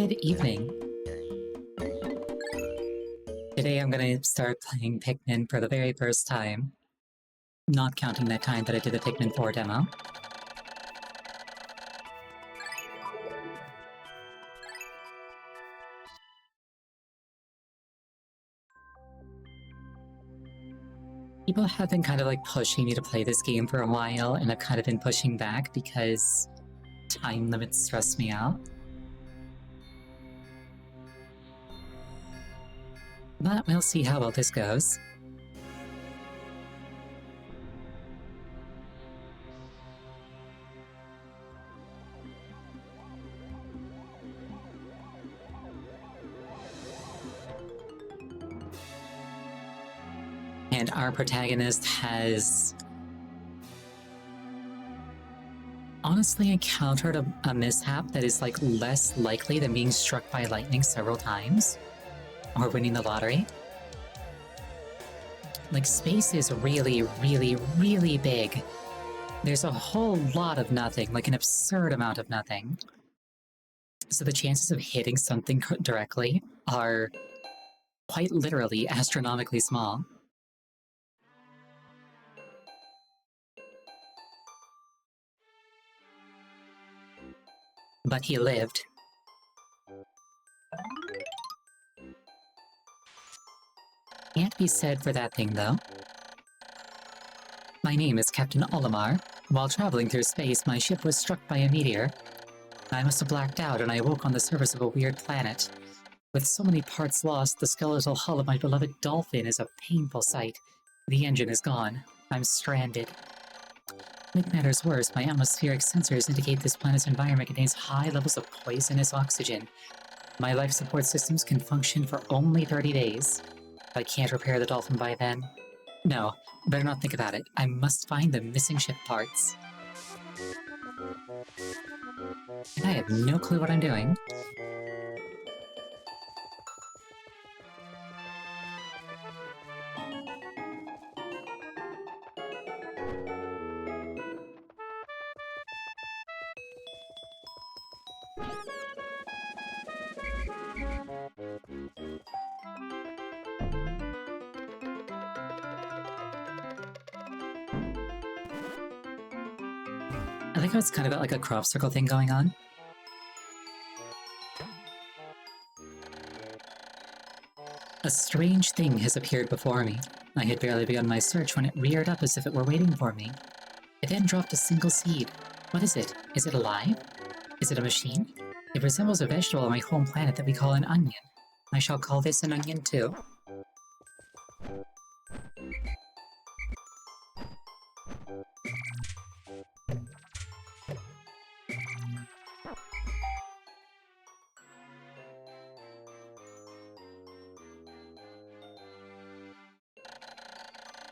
Good evening. Today I'm gonna start playing Pikmin for the very first time. Not counting that time that I did the Pikmin 4 demo. People have been kind of like pushing me to play this game for a while, and I've kind of been pushing back because time limits stress me out. But we'll see how well this goes. And our protagonist has honestly encountered a mishap that is like less likely than being struck by lightning several times or winning the lottery. Like, space is really, really, really big. There's a whole lot of nothing, like an absurd amount of nothing. So the chances of hitting something directly are quite literally astronomically small. But he lived. Can't be said for that thing, though. My name is Captain Olimar. While traveling through space, my ship was struck by a meteor. I must have blacked out, and I awoke on the surface of a weird planet. With so many parts lost, the skeletal hull of my beloved dolphin is a painful sight. The engine is gone. I'm stranded. To make matters worse, my atmospheric sensors indicate this planet's environment contains high levels of poisonous oxygen. My life support systems can function for only 30 days. If I can't repair the dolphin by then... No, better not think about it. I must find the missing ship parts. And I have no clue what I'm doing. I like how it's kind of got like a crop circle thing going on. A strange thing has appeared before me. I had barely begun my search when it reared up as if it were waiting for me. It then dropped a single seed. What is it? Is it alive? Is it a machine? It resembles a vegetable on my home planet that we call an onion. I shall call this an onion too.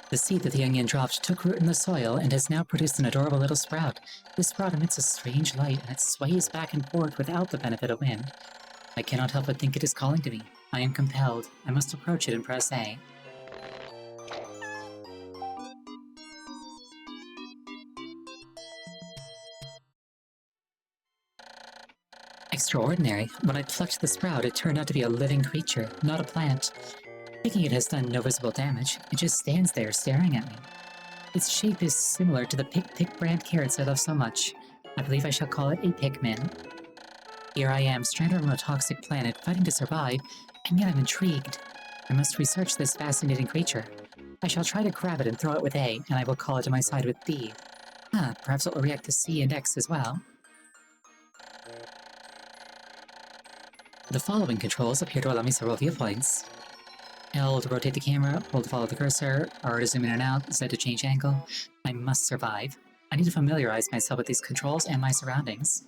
The seed that the onion dropped took root in the soil and has now produced an adorable little sprout. This sprout emits a strange light and it sways back and forth without the benefit of wind. I cannot help but think it is calling to me. I am compelled. I must approach it and press A. Extraordinary. When I plucked the sprout, it turned out to be a living creature, not a plant. Thinking it has done no visible damage, it just stands there staring at me. Its shape is similar to the Pick brand carrots I love so much. I believe I shall call it a Pikmin. Here I am, stranded on a toxic planet, fighting to survive, and yet I'm intrigued. I must research this fascinating creature. I shall try to grab it and throw it with A, and I will call it to my side with B. Perhaps it will react to C and X as well. The following controls appear to allow me several viewpoints. L to rotate the camera, hold to follow the cursor, R to zoom in and out, Z to change angle. I must survive. I need to familiarize myself with these controls and my surroundings.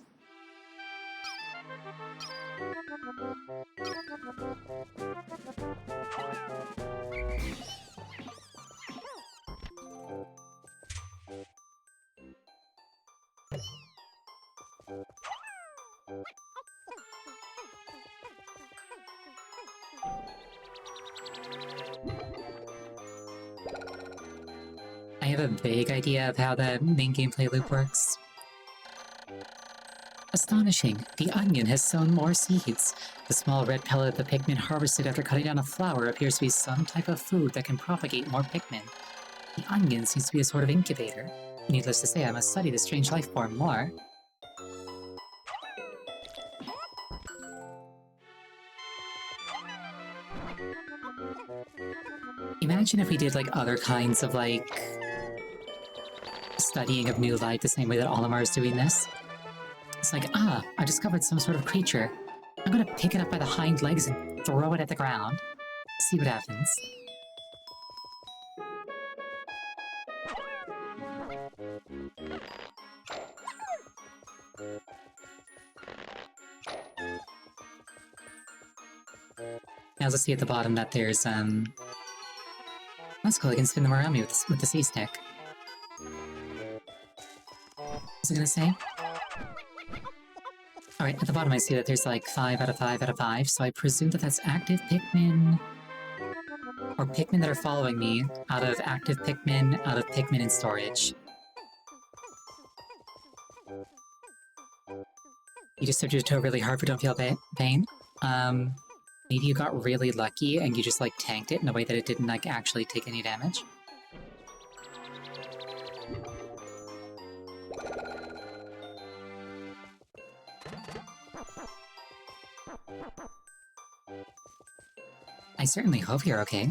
I have a vague idea of how the main gameplay loop works. Astonishing! The onion has sown more seeds. The small red pellet the Pikmin harvested after cutting down a flower appears to be some type of food that can propagate more Pikmin. The onion seems to be a sort of incubator. Needless to say, I must study this strange life form more. Imagine if we did, like, other kinds of, like, studying of new life the same way that Olimar is doing this. It's like, I discovered some sort of creature. I'm gonna pick it up by the hind legs and throw it at the ground. See what happens. I also see at the bottom that there's, that's cool, I can spin them around me with the C-stick. What's it gonna say? Alright, at the bottom I see that there's like 5 out of 5 out of 5, so I presume that that's active Pikmin... or Pikmin that are following me, out of active Pikmin, out of Pikmin in storage. You just stubbed your toe really hard but don't feel pain? Maybe you got really lucky and you just, like, tanked it in a way that it didn't, like, actually take any damage? I certainly hope you're okay.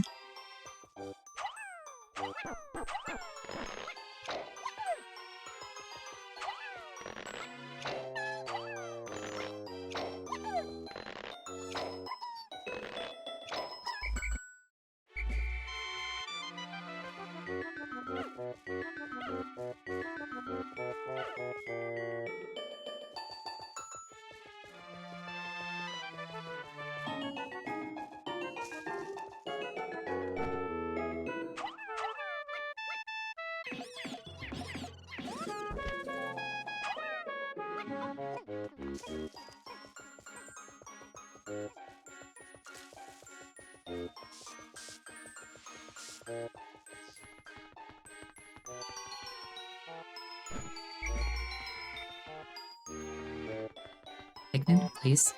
Pikmin, please.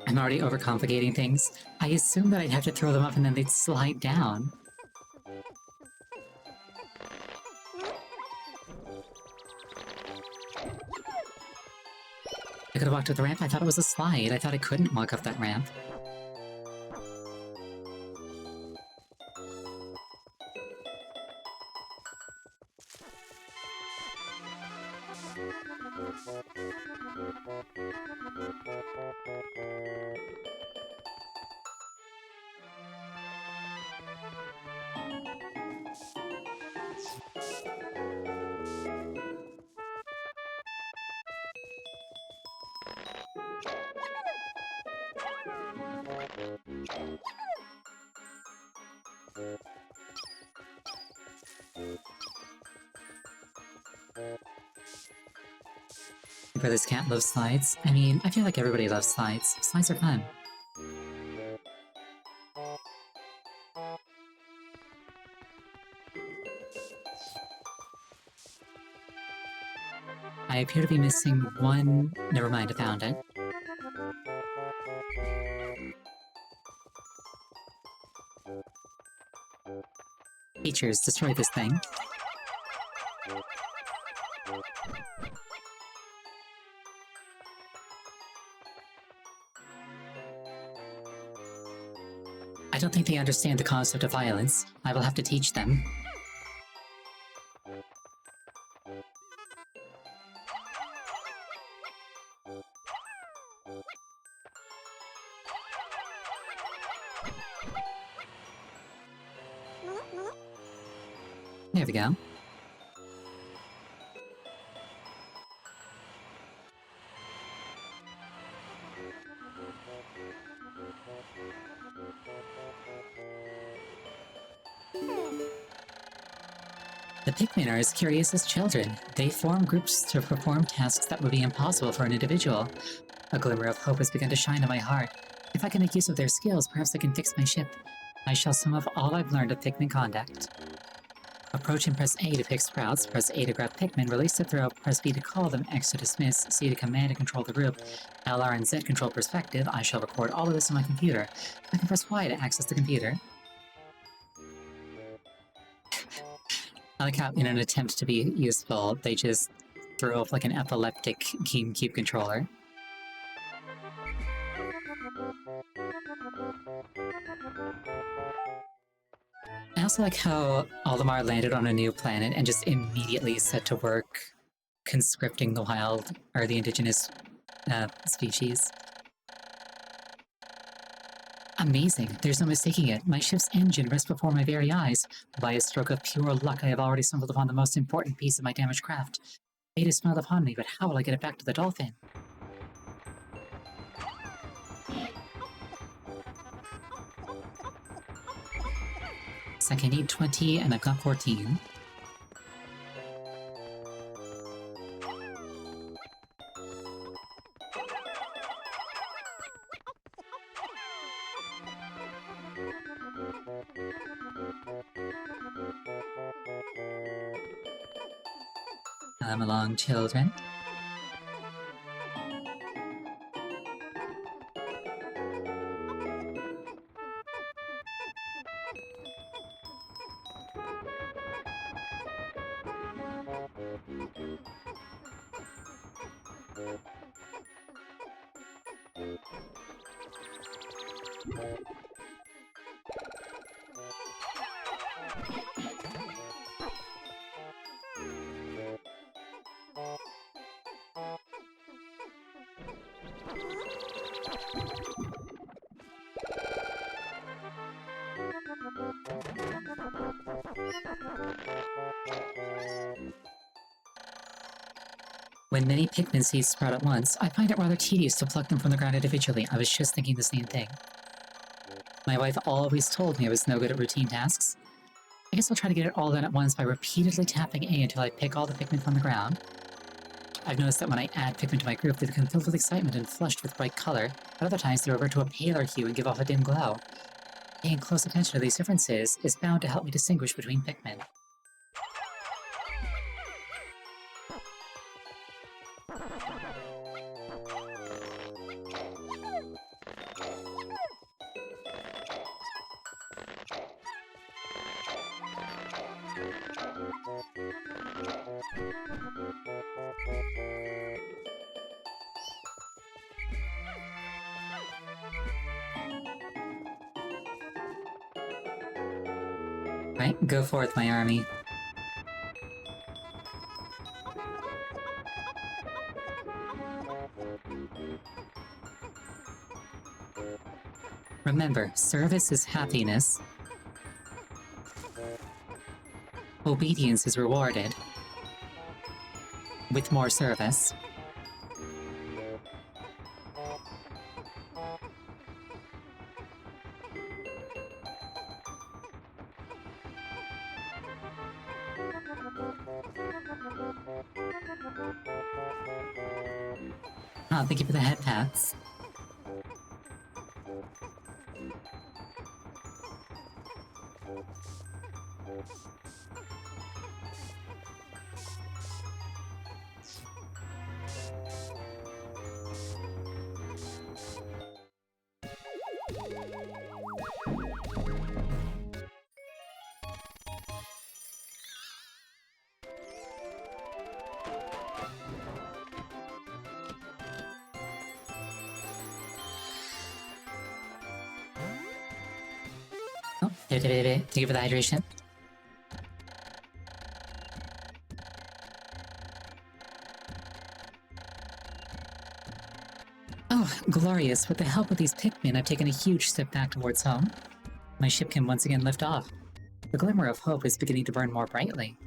I'm already overcomplicating things. I assumed that I'd have to throw them up and then they'd slide down. I could have walked up the ramp. I thought it was a slide. I thought I couldn't walk up that ramp. Brothers can't love slides. I mean, I feel like everybody loves slides. Slides are fun. I appear to be missing one... Never mind, I found it. Features, destroy this thing. I don't think they understand the concept of violence. I will have to teach them. There we go. Pikmin are as curious as children. They form groups to perform tasks that would be impossible for an individual. A glimmer of hope has begun to shine in my heart. If I can make use of their skills, perhaps I can fix my ship. I shall sum up all I've learned of Pikmin conduct. Approach and press A to pick sprouts, press A to grab Pikmin, release to throw, press B to call them, X to dismiss, C to command and control the group, LR and Z control perspective. I shall record all of this on my computer. I can press Y to access the computer. I like how, in an attempt to be useful, they just throw up like an epileptic GameCube controller. I also like how Olimar landed on a new planet and just immediately set to work conscripting the wild, or the indigenous species. Amazing, there's no mistaking it. My ship's engine rests before my very eyes. By a stroke of pure luck, I have already stumbled upon the most important piece of my damaged craft. Fate has smiled upon me, but how will I get it back to the dolphin? It's like I need 20 and I've got 14. Come along, children. When many Pikmin seeds sprout at once, I find it rather tedious to pluck them from the ground individually. I was just thinking the same thing. My wife always told me I was no good at routine tasks. I guess I'll try to get it all done at once by repeatedly tapping A until I pick all the Pikmin from the ground. I've noticed that when I add Pikmin to my group, they become filled with excitement and flushed with bright color. At other times, they revert to a paler hue and give off a dim glow. Paying close attention to these differences is bound to help me distinguish between Pikmin. Right, go forth, my army. Remember, service is happiness. Obedience is rewarded with more service. Oh, thank you for the head pats. Oh, thank you for the hydration. Oh, glorious. With the help of these Pikmin, I've taken a huge step back towards home. My ship can once again lift off. The glimmer of hope is beginning to burn more brightly.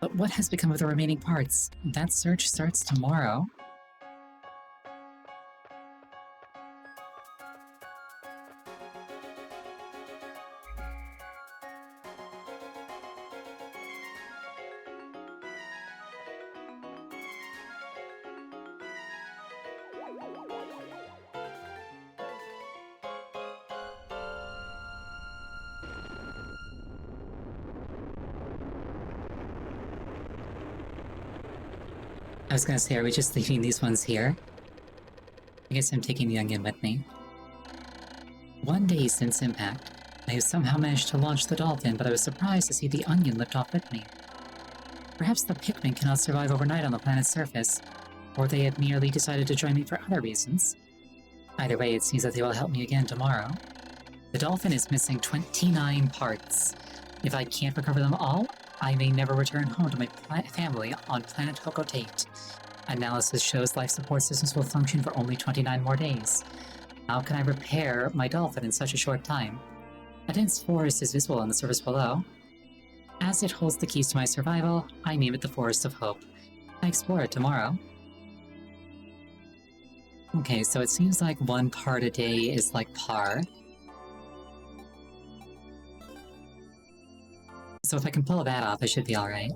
But what has become of the remaining parts? That search starts tomorrow. I was gonna say, are we just leaving these ones here? I guess I'm taking the onion with me. One day since impact, I have somehow managed to launch the dolphin, but I was surprised to see the onion lift off with me. Perhaps the Pikmin cannot survive overnight on the planet's surface, or they had merely decided to join me for other reasons. Either way, it seems that they will help me again tomorrow. The dolphin is missing 29 parts. If I can't recover them all, I may never return home to my family on planet Hokotate. Analysis shows life support systems will function for only 29 more days. How can I repair my dolphin in such a short time? A dense forest is visible on the surface below. As it holds the keys to my survival, I name it the Forest of Hope. I explore it tomorrow. Okay, so it seems like 1 part a day is like par. So if I can pull that off, I should be alright.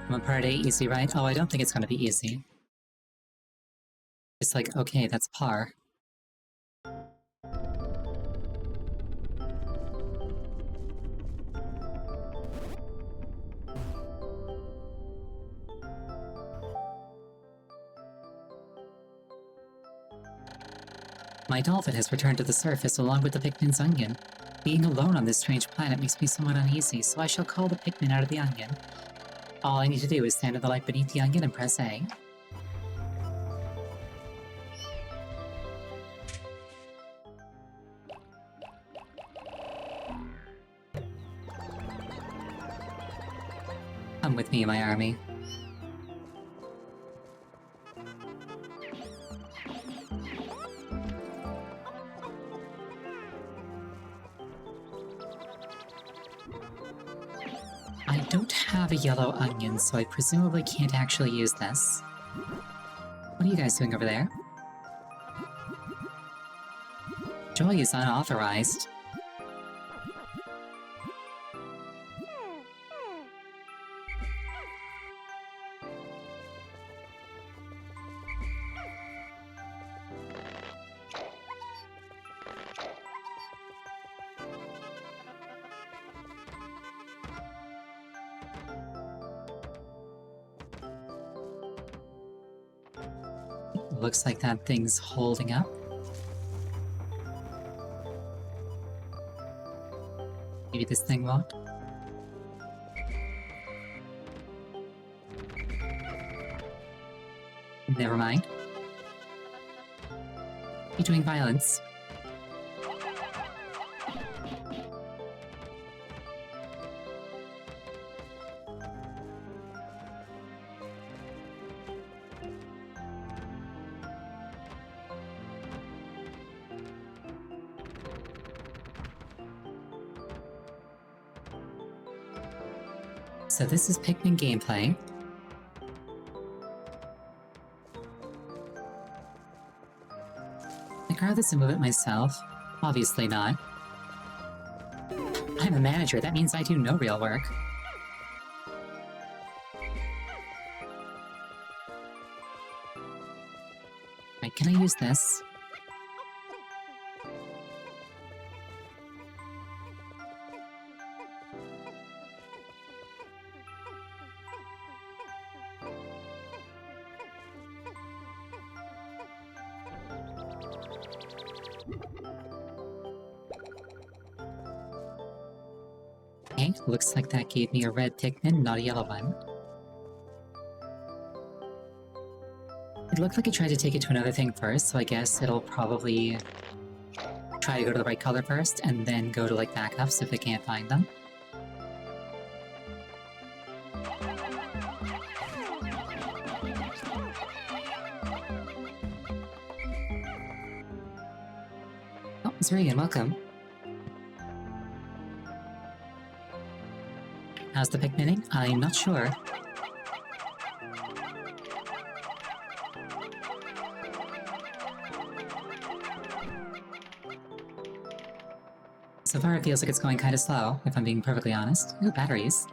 One part A, easy, right? Oh, I don't think it's gonna be easy. It's like, okay, that's par. My dolphin has returned to the surface along with the Pikmin's onion. Being alone on this strange planet makes me somewhat uneasy, so I shall call the Pikmin out of the onion. All I need to do is stand in the light beneath the onion and press A. Come with me, my army. I don't have a yellow onion, so I presumably can't actually use this. What are you guys doing over there? Joy is unauthorized. Looks like that thing's holding up. Maybe this thing won't. Never mind. You're doing violence. So this is Pikmin gameplay. I grab this and move it myself. Obviously not. I'm a manager, that means I do no real work. Right, can I use this? Okay, looks like that gave me a red Pikmin, not a yellow one. It looked like it tried to take it to another thing first, so I guess it'll probably try to go to the right color first, and then go to, like, backups if it can't find them. Oh, Miss Reagan, welcome. How's the Pikmining? I'm not sure. So far it feels like it's going kinda slow, if I'm being perfectly honest. Ooh, batteries.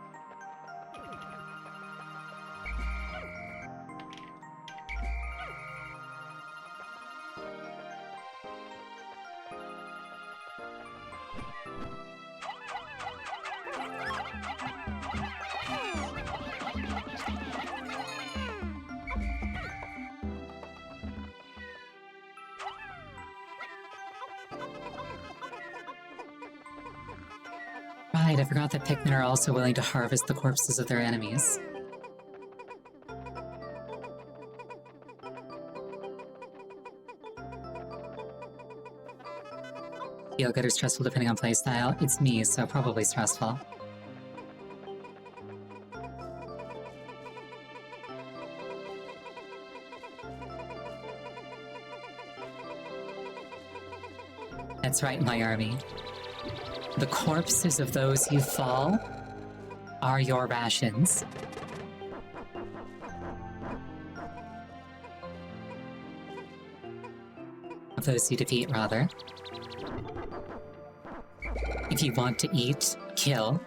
Right, I forgot that Pikmin are also willing to harvest the corpses of their enemies. Feel good or stressful depending on playstyle? It's me, so probably stressful. That's right, my army. The corpses of those who fall are your rations. Of those you defeat, rather. If you want to eat, kill.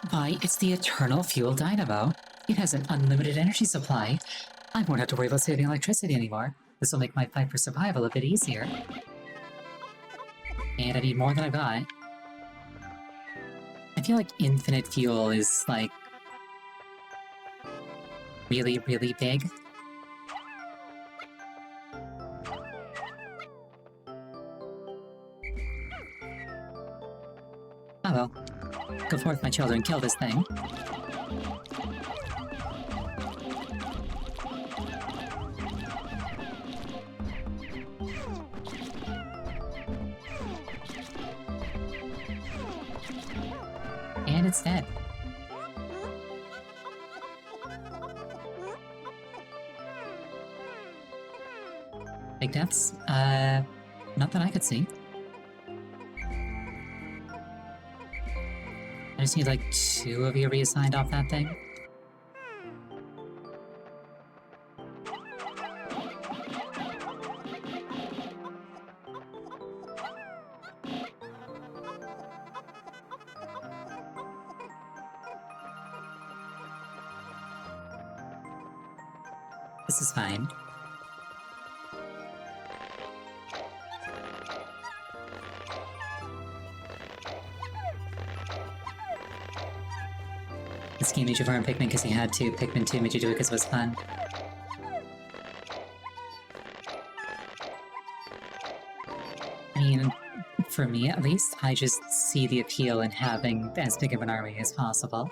Why, it's the Eternal Fuel Dynamo. It has an unlimited energy supply. I won't have to worry about saving electricity anymore. This will make my fight for survival a bit easier. And I need more than I've got. I feel like infinite fuel is, like, really, really big. Oh well. Go forth, my children, kill this thing. And it's dead. Big deaths? Not that I could see. I just need like 2 of you reassigned off that thing. This is fine. This game made you farm Pikmin because he had to. Pikmin 2 made you do it because it was fun. I mean, for me at least, I just see the appeal in having as big of an army as possible.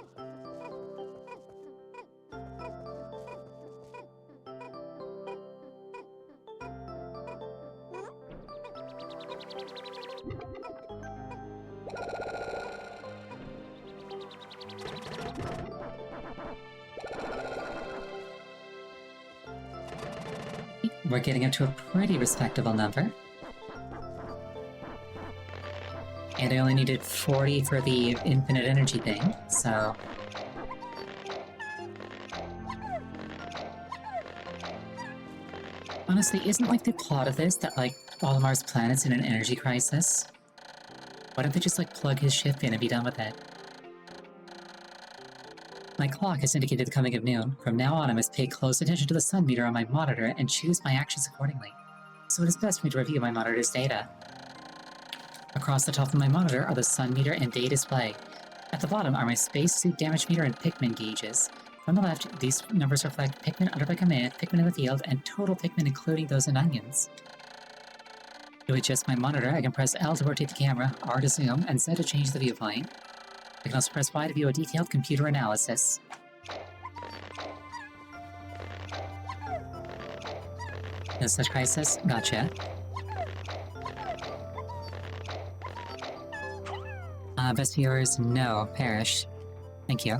We're getting up to a pretty respectable number. And I only needed 40 for the infinite energy thing, so... Honestly, isn't like the plot of this that like Olimar's planet's in an energy crisis? Why don't they just like plug his ship in and be done with it? My clock has indicated the coming of noon. From now on, I must pay close attention to the sun meter on my monitor and choose my actions accordingly. So it is best for me to review my monitor's data. Across the top of my monitor are the sun meter and day display. At the bottom are my spacesuit damage meter and Pikmin gauges. On the left, these numbers reflect Pikmin under my command, Pikmin in the field, and total Pikmin including those in onions. To adjust my monitor, I can press L to rotate the camera, R to zoom, and Z to change the viewpoint. I can also press Y to view a detailed computer analysis. No such crisis? Gotcha. Best viewers, no. Perish. Thank you.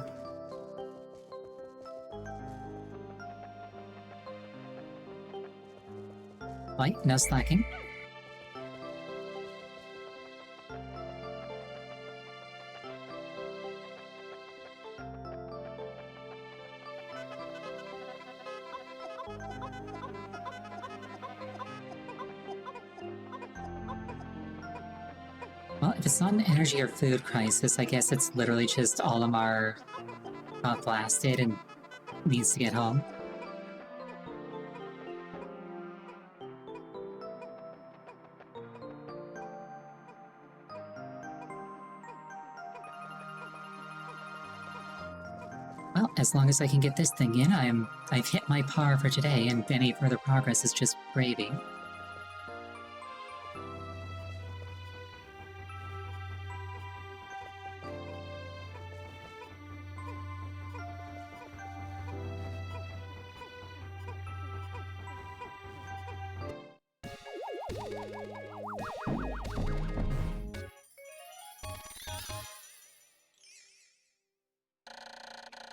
Right, no slacking. Well, if it's not an energy or food crisis, I guess it's literally just Olimar got blasted and needs to get home. Well, as long as I can get this thing in, I've hit my par for today, and any further progress is just gravy.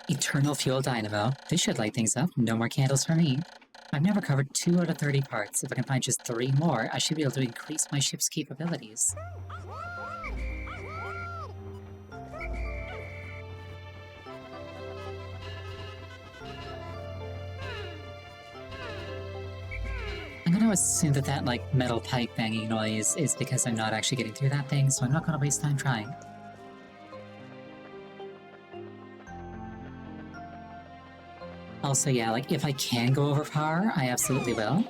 Eternal Fuel Dynamo. This should light things up. No more candles for me. I've never covered 2 out of 30 parts. If I can find just 3 more, I should be able to increase my ship's capabilities. I'm gonna assume that like, metal pipe banging noise is because I'm not actually getting through that thing, so I'm not gonna waste time trying. Also, yeah, like, if I can go over par, I absolutely will.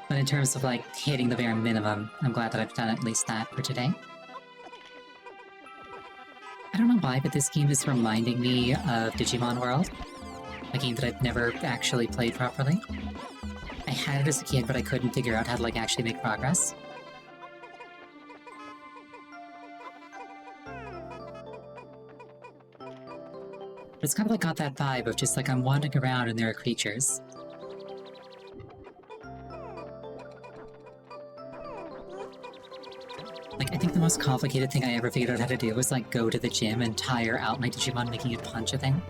But in terms of, like, hitting the bare minimum, I'm glad that I've done at least that for today. I don't know why, but this game is reminding me of Digimon World, a game that I've never actually played properly. I had it as a kid, but I couldn't figure out how to, like, actually make progress. But it's kind of like got that vibe of just like I'm wandering around and there are creatures. Like, I think the most complicated thing I ever figured out how to do was like go to the gym and tire out my Digimon, making it punch a thing.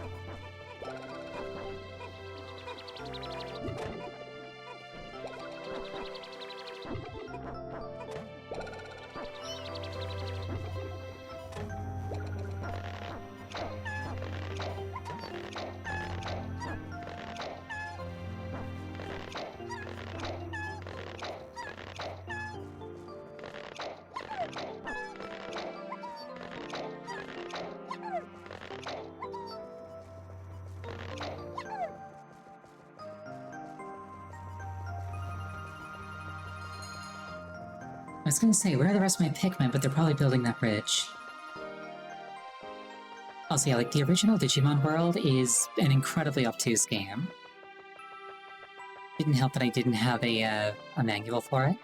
I was gonna say, where are the rest of my Pikmin? But they're probably building that bridge. Also, yeah, like, the original Digimon World is an incredibly obtuse game. Didn't help that I didn't have a manual for it.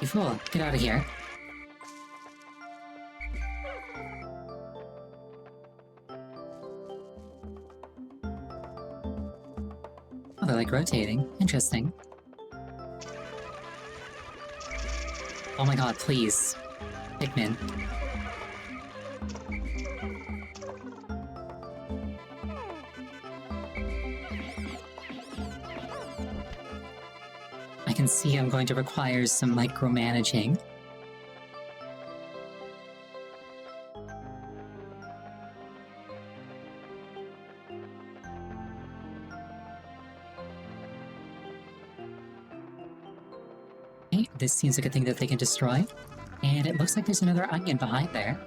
You fool, get out of here. Oh, they're like rotating. Interesting. Oh my god, please. Pikmin. I can see I'm going to require some micromanaging. Okay, this seems like a thing that they can destroy. And it looks like there's another onion behind there.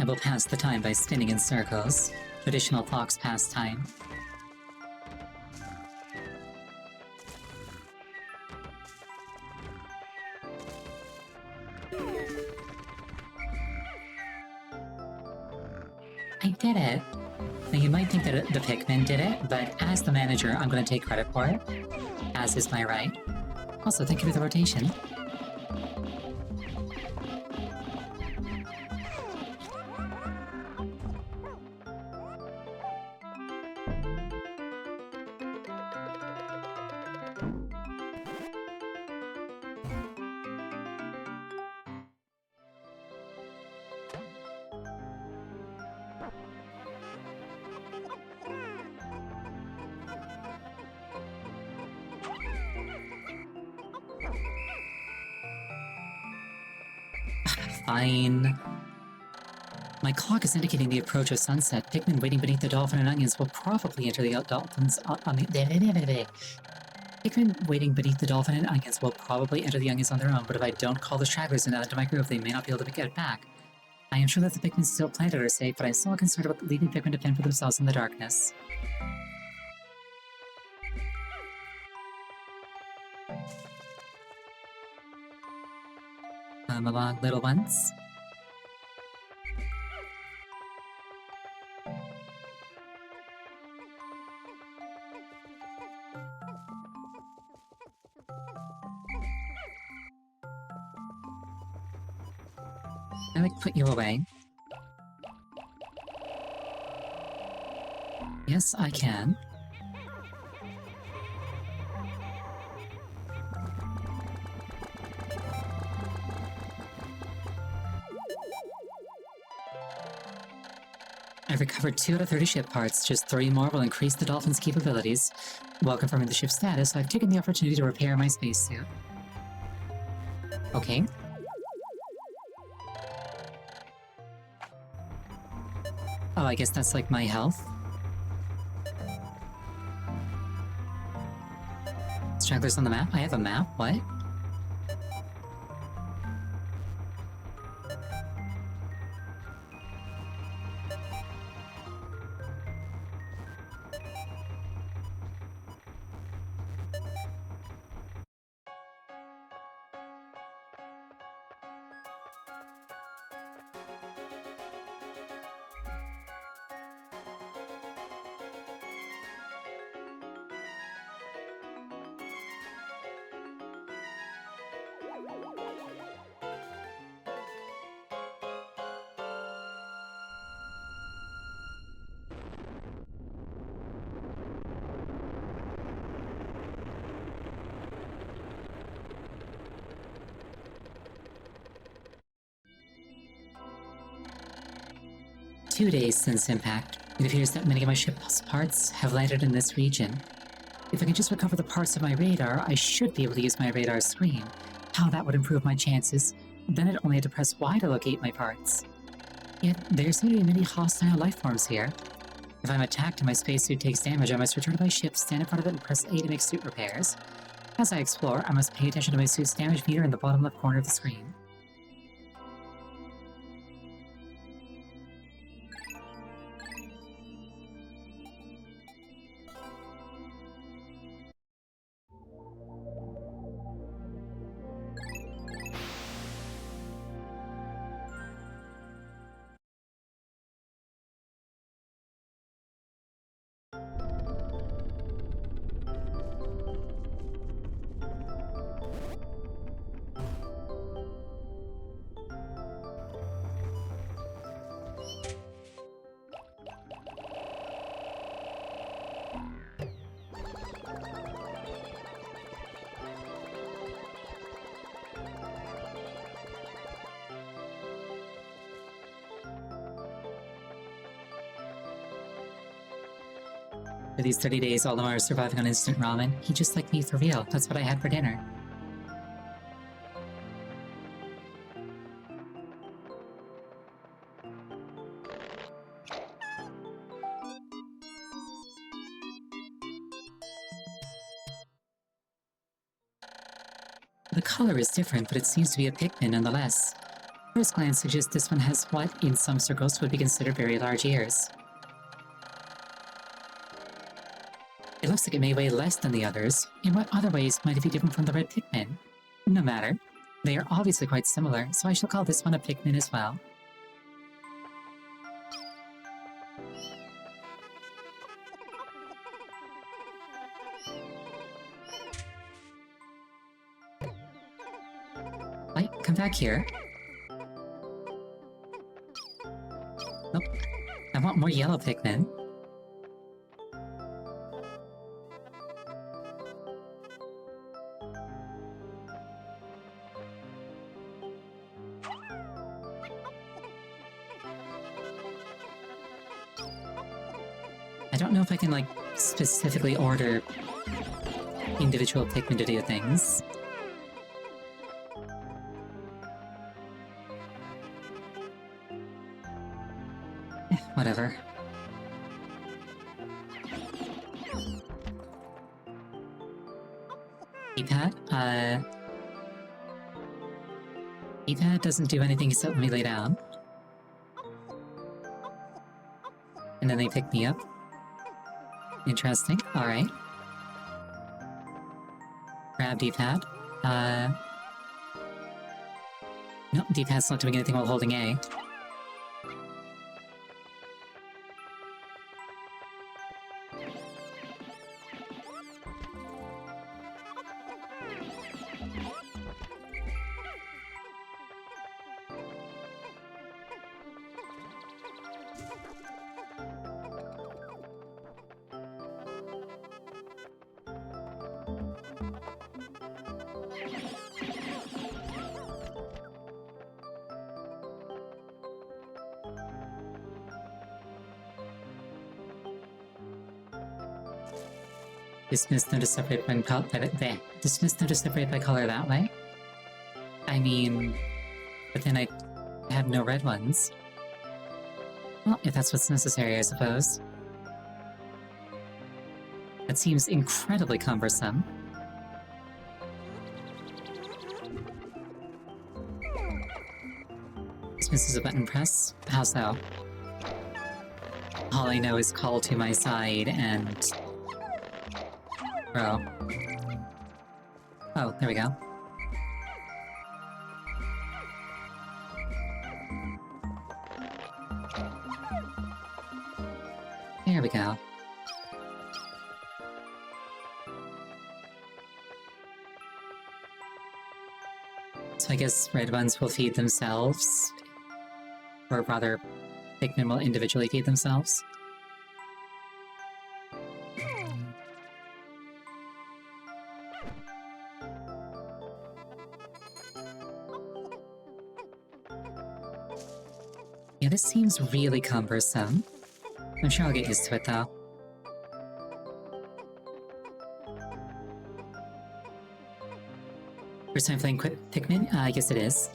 I will pass the time by spinning in circles. Traditional fox pastime. I did it! Now you might think that the Pikmin did it, but as the manager, I'm gonna take credit for it. As is my right. Also, thank you for the rotation. Fine. My clock is indicating the approach of sunset. Pikmin waiting beneath the dolphin and onions will probably enter the dolphins. Pikmin waiting beneath the dolphin and onions will probably enter the onions on their own, but if I don't call the stragglers and add them to my group, they may not be able to get back. I am sure that the Pikmin still planted are safe, but I'm still concerned about leaving Pikmin to fend for themselves in the darkness. Come along, little ones. I would put you away. Yes, I can. I've recovered 2 out of 30 ship parts. Just 3 more will increase the Dolphin's capabilities. While confirming the ship's status, I've taken the opportunity to repair my spacesuit. Okay. Oh, I guess that's like my health. Stragglers on the map? I have a map? What? Two days since impact. It appears that many of my ship's parts have landed in this region. If I can just recover the parts of my radar, I should be able to use my radar screen. How that would improve my chances. Then I'd only have to press Y to locate my parts. Yet, there seem to be many hostile life forms here. If I'm attacked and my spacesuit takes damage, I must return to my ship, stand in front of it, and press A to make suit repairs. As I explore, I must pay attention to my suit's damage meter in the bottom left corner of the screen. For these 30 days, Olimar is surviving on instant ramen. He just like me for real. That's what I had for dinner. The color is different, but it seems to be a Pikmin nonetheless. First glance suggests this one has what, in some circles, would be considered very large ears. It looks like it may weigh less than the others. In what other ways might it be different from the red Pikmin? No matter. They are obviously quite similar, so I shall call this one a Pikmin as well. Right, come back here. Nope. I want more yellow Pikmin. I don't know if I can, like, specifically order individual Pikmin to do things. Whatever. D-pad? D-pad doesn't do anything except let me lay down. And then they pick me up. Interesting. Alright. Grab D-pad. No, D-pad's not doing anything while holding A. Dismiss no to separate by dismiss no to separate by color that way? I mean, but then I have no red ones. Well, if that's what's necessary, I suppose. That seems incredibly cumbersome. Dismiss is a button press? How so? All I know is call to my side and... Bro. Oh, there we go. There we go. So I guess red ones will feed themselves. Or rather, Pikmin will individually feed themselves. Yeah, this seems really cumbersome. I'm sure I'll get used to it, though. First time playing Pikmin? I guess it is.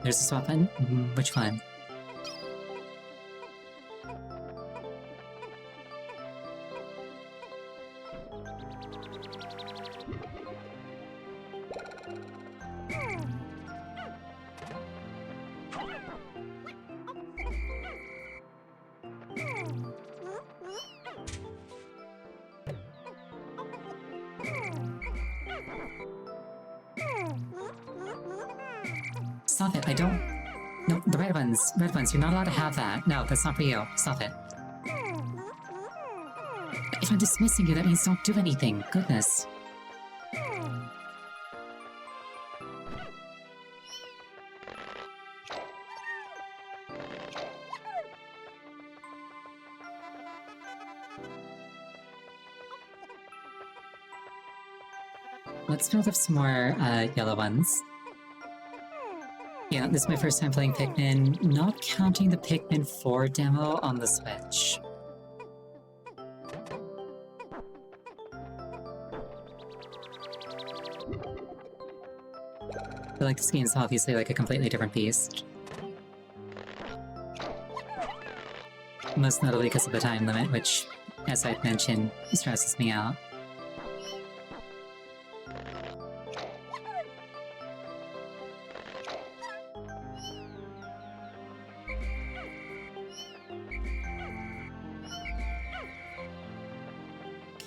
There's a swap button? Which one? Stop it, I don't... No, the red ones, you're not allowed to have that. No, that's not for you. Stop it. If I'm dismissing you, that means don't do anything. Goodness. Let's build up some more, yellow ones. Yeah, this is my first time playing Pikmin, not counting the Pikmin 4 demo on the Switch. I feel like this game's obviously like a completely different beast. Most notably because of the time limit, which, as I've mentioned, stresses me out.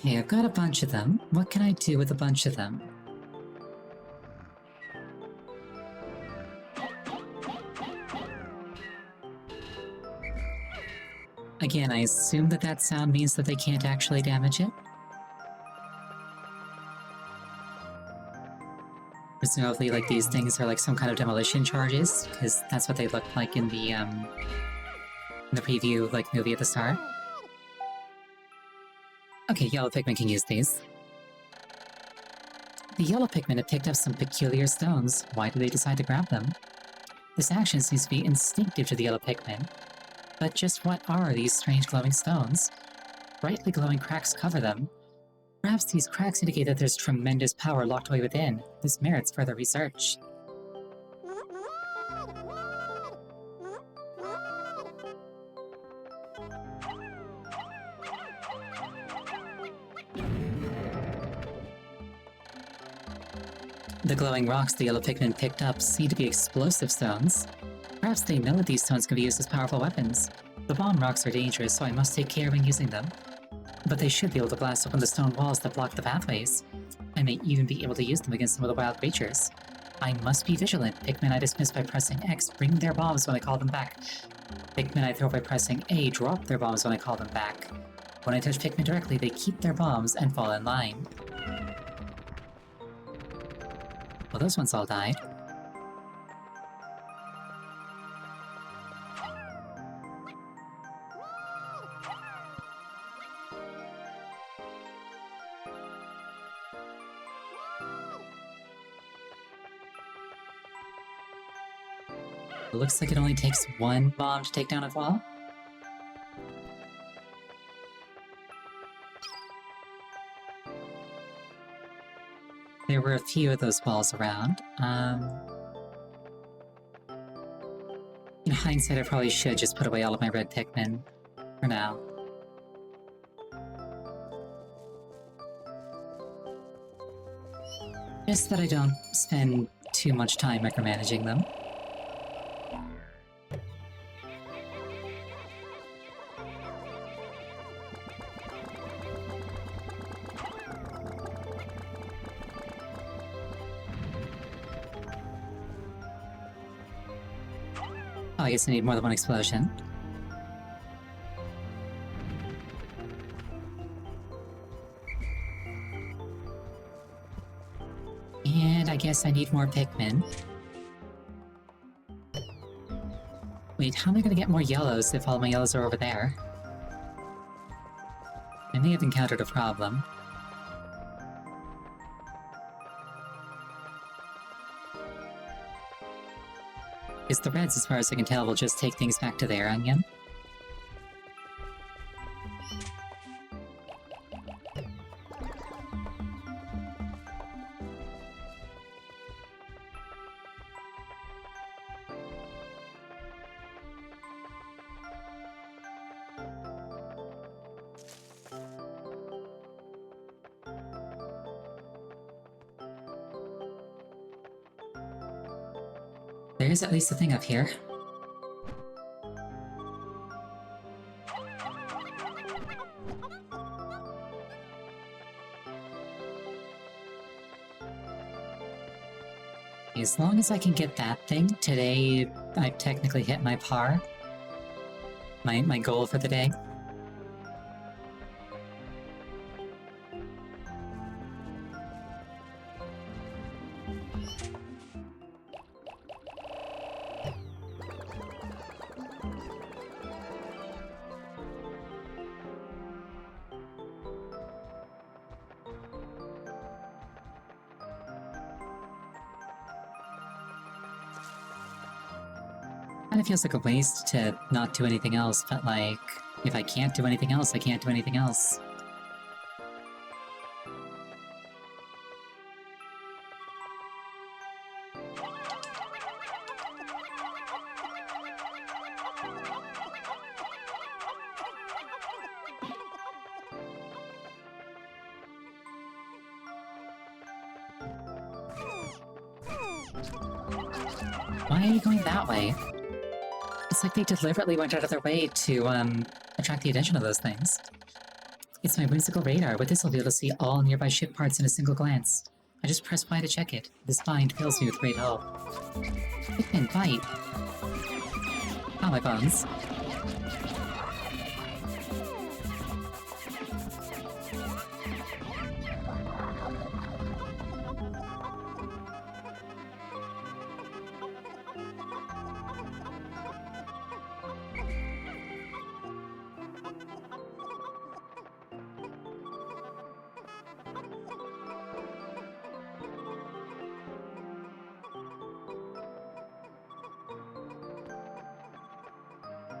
Okay, I've got a bunch of them. What can I do with a bunch of them? Again, I assume that that sound means that they can't actually damage it. Presumably, like, these things are like some kind of demolition charges, because that's what they look like in the preview, like, movie at the start. Okay, yellow Pikmin can use these. The yellow Pikmin have picked up some peculiar stones. Why did they decide to grab them? This action seems to be instinctive to the yellow Pikmin. But just what are these strange glowing stones? Brightly glowing cracks cover them. Perhaps these cracks indicate that there's tremendous power locked away within. This merits further research. The glowing rocks the yellow Pikmin picked up seem to be explosive stones. Perhaps they know that these stones can be used as powerful weapons. The bomb rocks are dangerous, so I must take care when using them. But they should be able to blast open the stone walls that block the pathways. I may even be able to use them against some of the wild creatures. I must be vigilant. Pikmin I dismiss by pressing X bring their bombs when I call them back. Pikmin I throw by pressing A drop their bombs when I call them back. When I touch Pikmin directly, they keep their bombs and fall in line. Well, those ones all died. It looks like it only takes one bomb to take down a wall. There were a few of those walls around. In hindsight, I probably should just put away all of my red Pikmin for now. Just that I don't spend too much time micromanaging them. Oh, I guess I need more than one explosion. And I guess I need more Pikmin. Wait, how am I gonna get more yellows if all my yellows are over there? I may have encountered a problem. Because the reds, as far as I can tell, will just take things back to their onion. There is at least a thing up here. As long as I can get that thing, today I've technically hit my par. My goal for the day. Kind of feels like a waste to not do anything else, but like, if I can't do anything else, I can't do anything else. Why are you going that way? It's like they deliberately went out of their way to, attract the attention of those things. It's my whimsical radar. With this, I'll be able to see all nearby ship parts in a single glance. I just press Y to check it. This bind fills me with great hope. Pikmin, bite! Oh, my bones.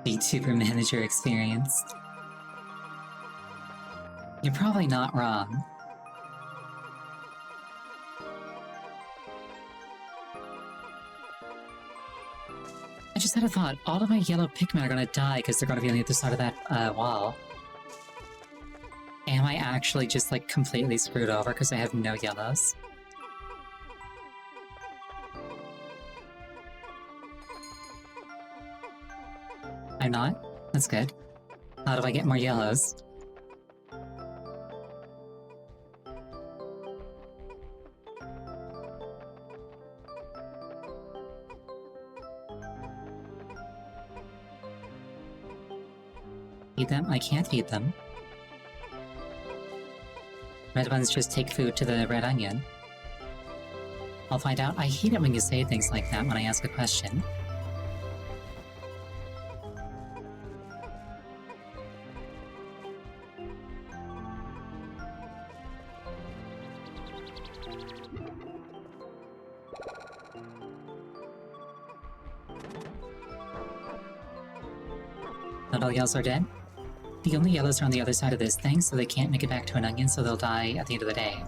VTuber manager experienced. You're probably not wrong. I just had a thought. All of my yellow Pikmin are gonna die because they're gonna be on the other side of that wall. Am I actually just like completely screwed over because I have no yellows? I'm not? That's good. How do I get more yellows? Feed them? I can't feed them. Red ones just take food to the red onion. I'll find out. I hate it when you say things like that when I ask a question. Not all yellows are dead? The only yellows are on the other side of this thing, so they can't make it back to an onion, so they'll die at the end of the day.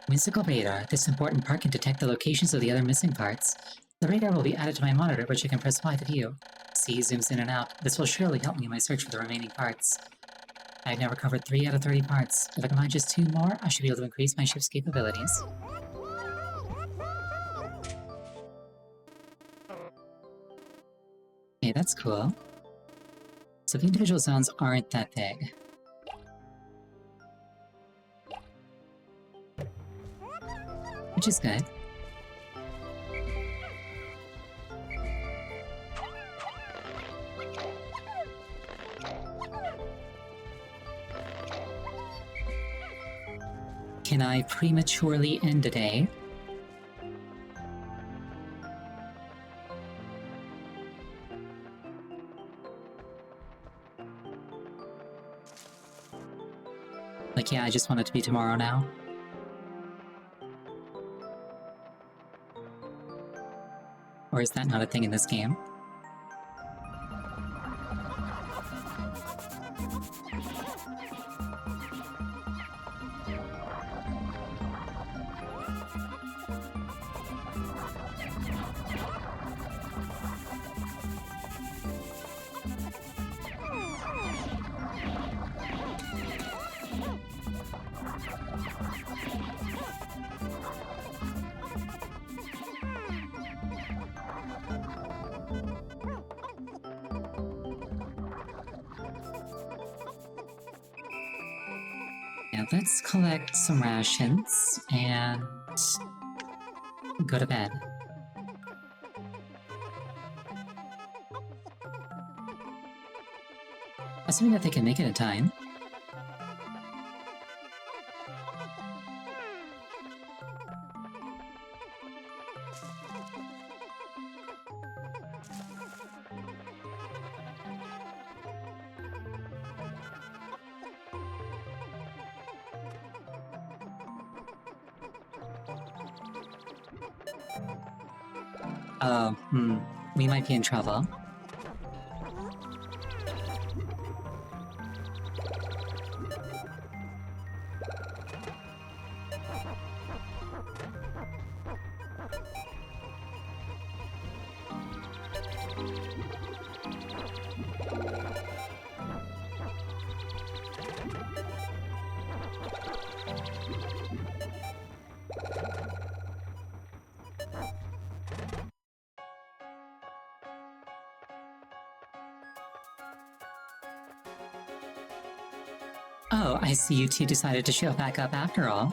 Whimsical radar. This important part can detect the locations of the other missing parts. The radar will be added to my monitor, which I can press Y to view. See, zooms in and out. This will surely help me in my search for the remaining parts. I've now recovered 3 out of 30 parts. If I combine just 2 more, I should be able to increase my ship's capabilities. Okay, that's cool. So the individual zones aren't that big. Which is good. Can I prematurely end a day? Like, yeah, I just want it to be tomorrow now. Or is that not a thing in this game? Yeah, let's collect some rations and go to bed. Assuming that they can make it in time. Oh, we might be in trouble. Oh, I see you two decided to show back up after all.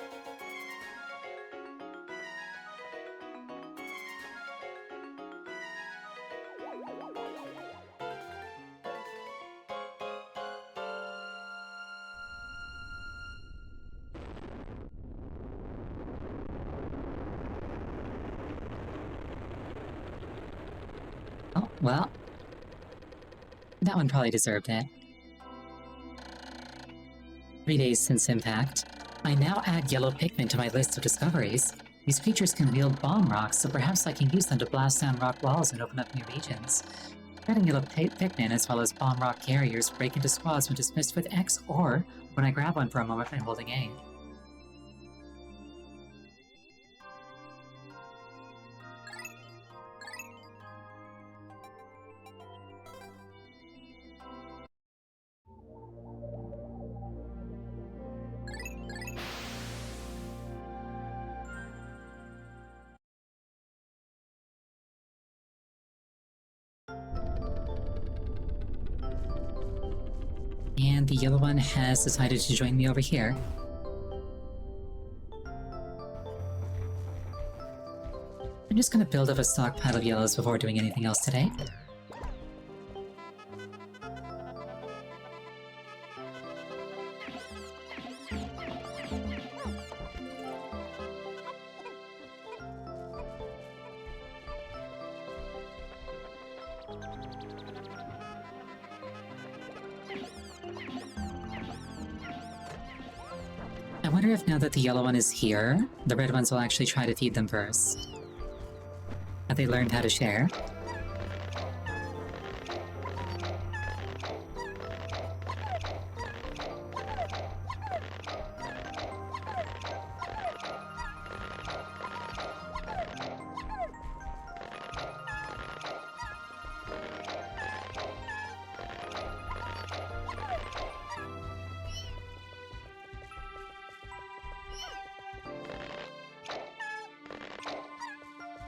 Oh, well. That one probably deserved it. 3 days since impact. I now add yellow Pikmin to my list of discoveries. These creatures can wield bomb rocks, so perhaps I can use them to blast down rock walls and open up new regions. Adding yellow Pikmin as well as bomb rock carriers break into squads when dismissed with X, or when I grab one for a moment by holding A. And the yellow one has decided to join me over here. I'm just gonna build up a stockpile of yellows before doing anything else today. I wonder if now that the yellow one is here, the red ones will actually try to feed them first. Have they learned how to share?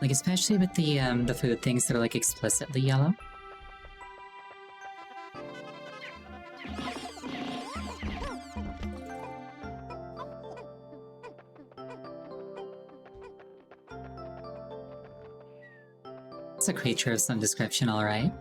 Like, especially with the food things that are, like, explicitly yellow. It's a creature of some description, alright.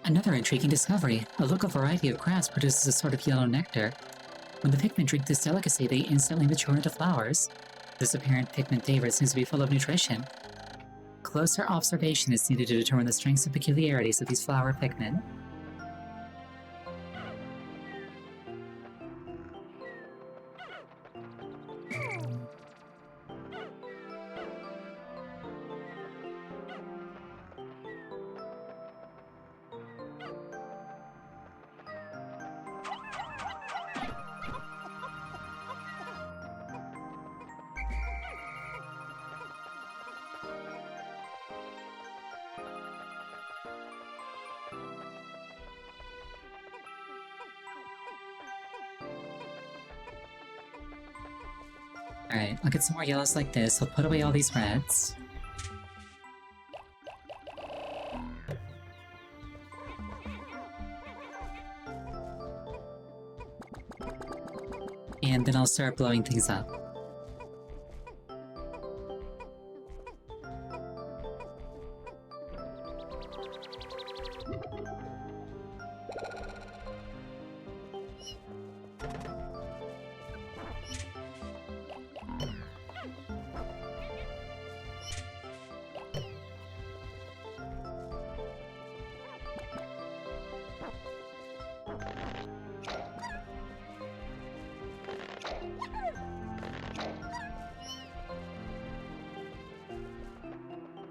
Another intriguing discovery. A local variety of grass produces a sort of yellow nectar. When the Pikmin drink this delicacy, they instantly mature into flowers. This apparent Pikmin favorite seems to be full of nutrition. Closer observation is needed to determine the strengths and peculiarities of these flower Pikmin. Alright, I'll get some more yellows like this. I'll put away all these reds. And then I'll start blowing things up.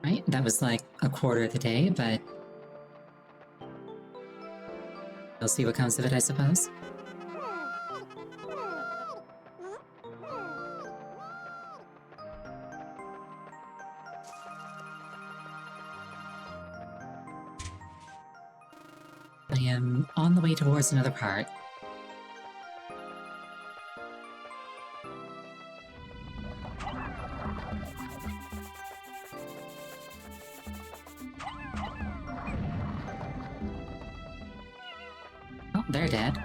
Right, that was like a quarter of the day, but we'll see what comes of it, I suppose. I am on the way towards another part. Oh, they're dead.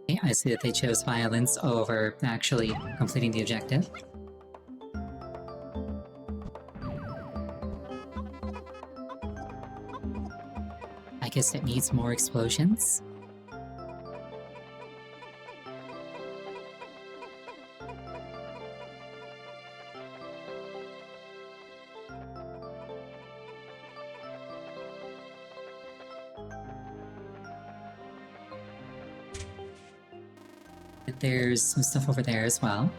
Okay, I see that they chose violence over actually completing the objective. I guess it needs more explosions. There's some stuff over there as well.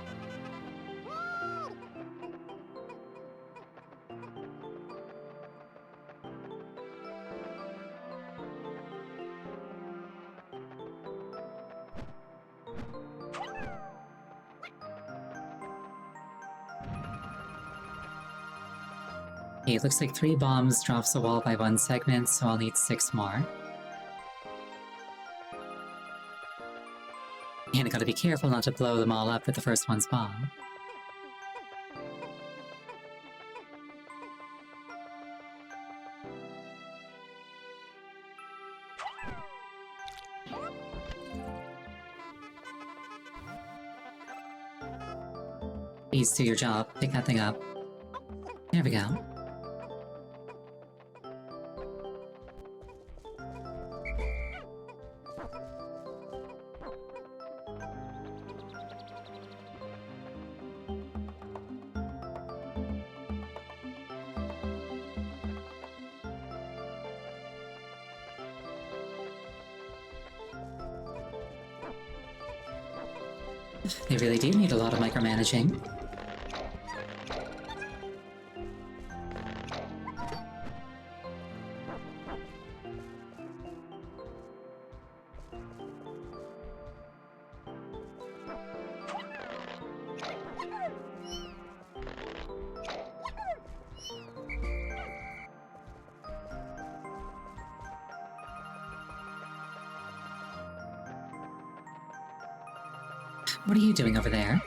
Okay, it looks like 3 bombs drops the wall by 1 segment, so I'll need 6 more. And I gotta be careful not to blow them all up with the first one's bomb. Please do your job. Pick that thing up. There we go. They really do need a lot of micromanaging. What are you doing over there?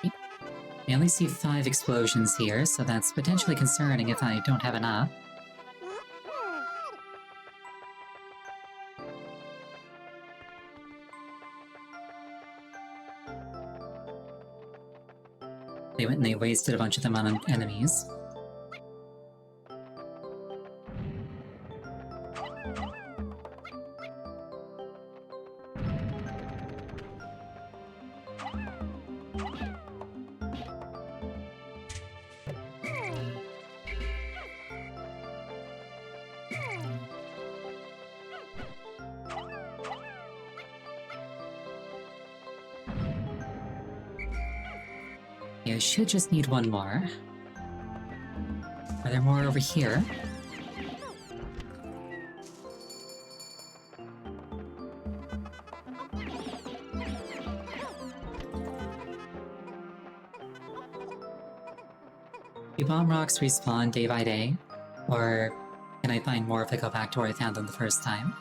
I only see 5 explosions here, so that's potentially concerning if I don't have enough. They went and they wasted a bunch of them on enemies. Yeah, I should just need 1 more. Are there more over here? Do bomb rocks respawn day by day? Or can I find more if I go back to where I found them the first time?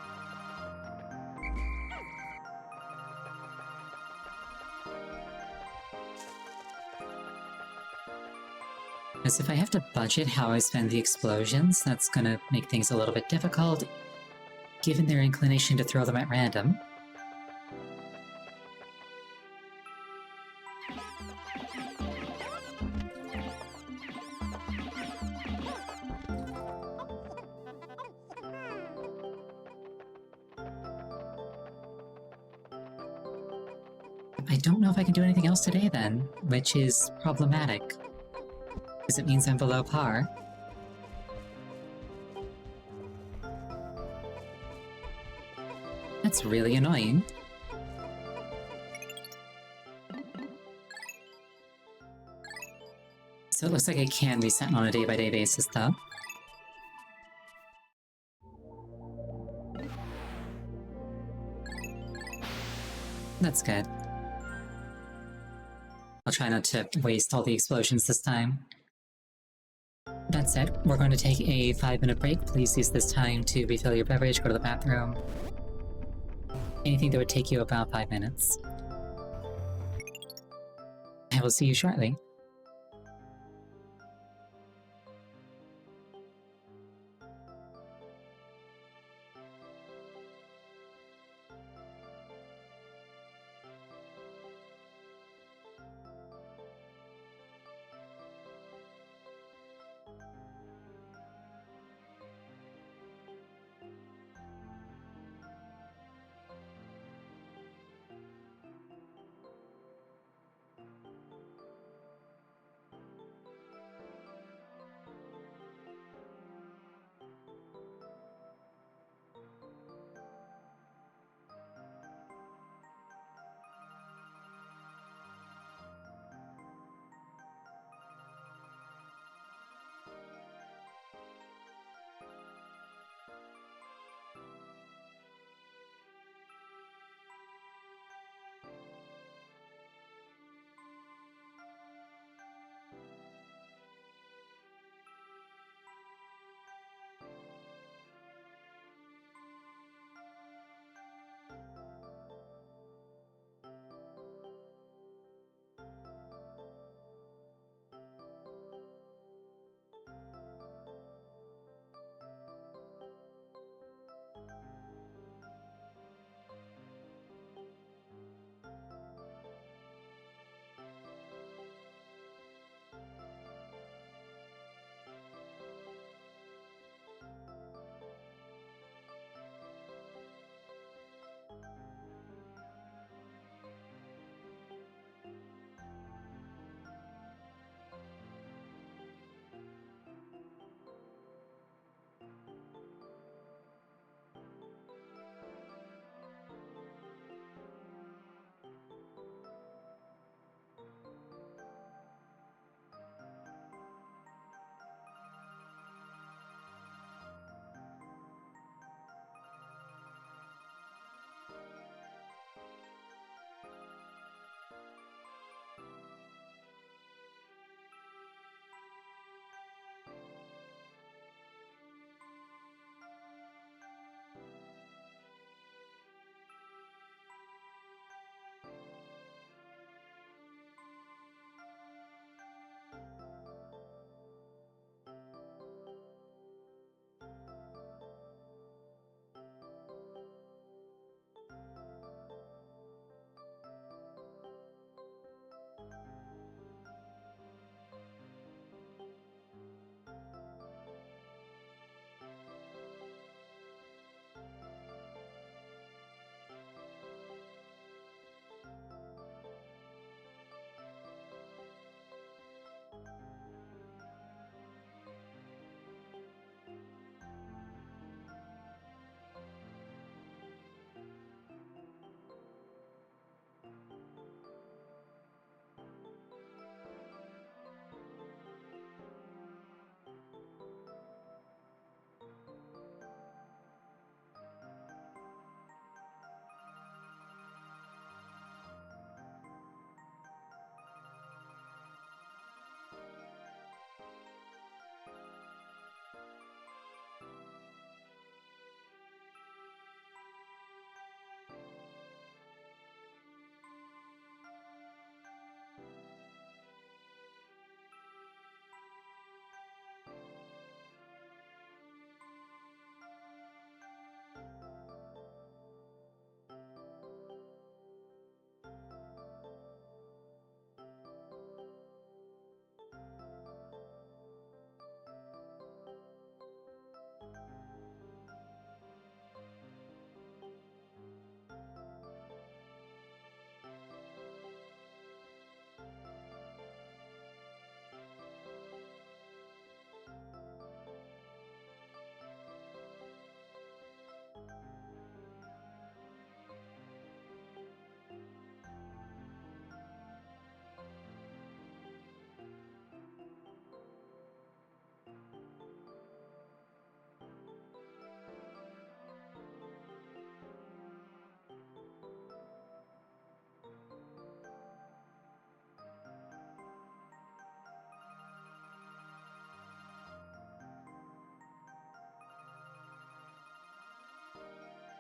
Because if I have to budget how I spend the explosions, that's gonna make things a little bit difficult, given their inclination to throw them at random. I don't know if I can do anything else today then, which is problematic. Because it means I'm below par. That's really annoying. So it looks like I can reset on a day-by-day basis, though. That's good. I'll try not to waste all the explosions this time. That said, we're going to take a 5-minute break. Please use this time to refill your beverage, go to the bathroom. Anything that would take you about 5 minutes. I will see you shortly.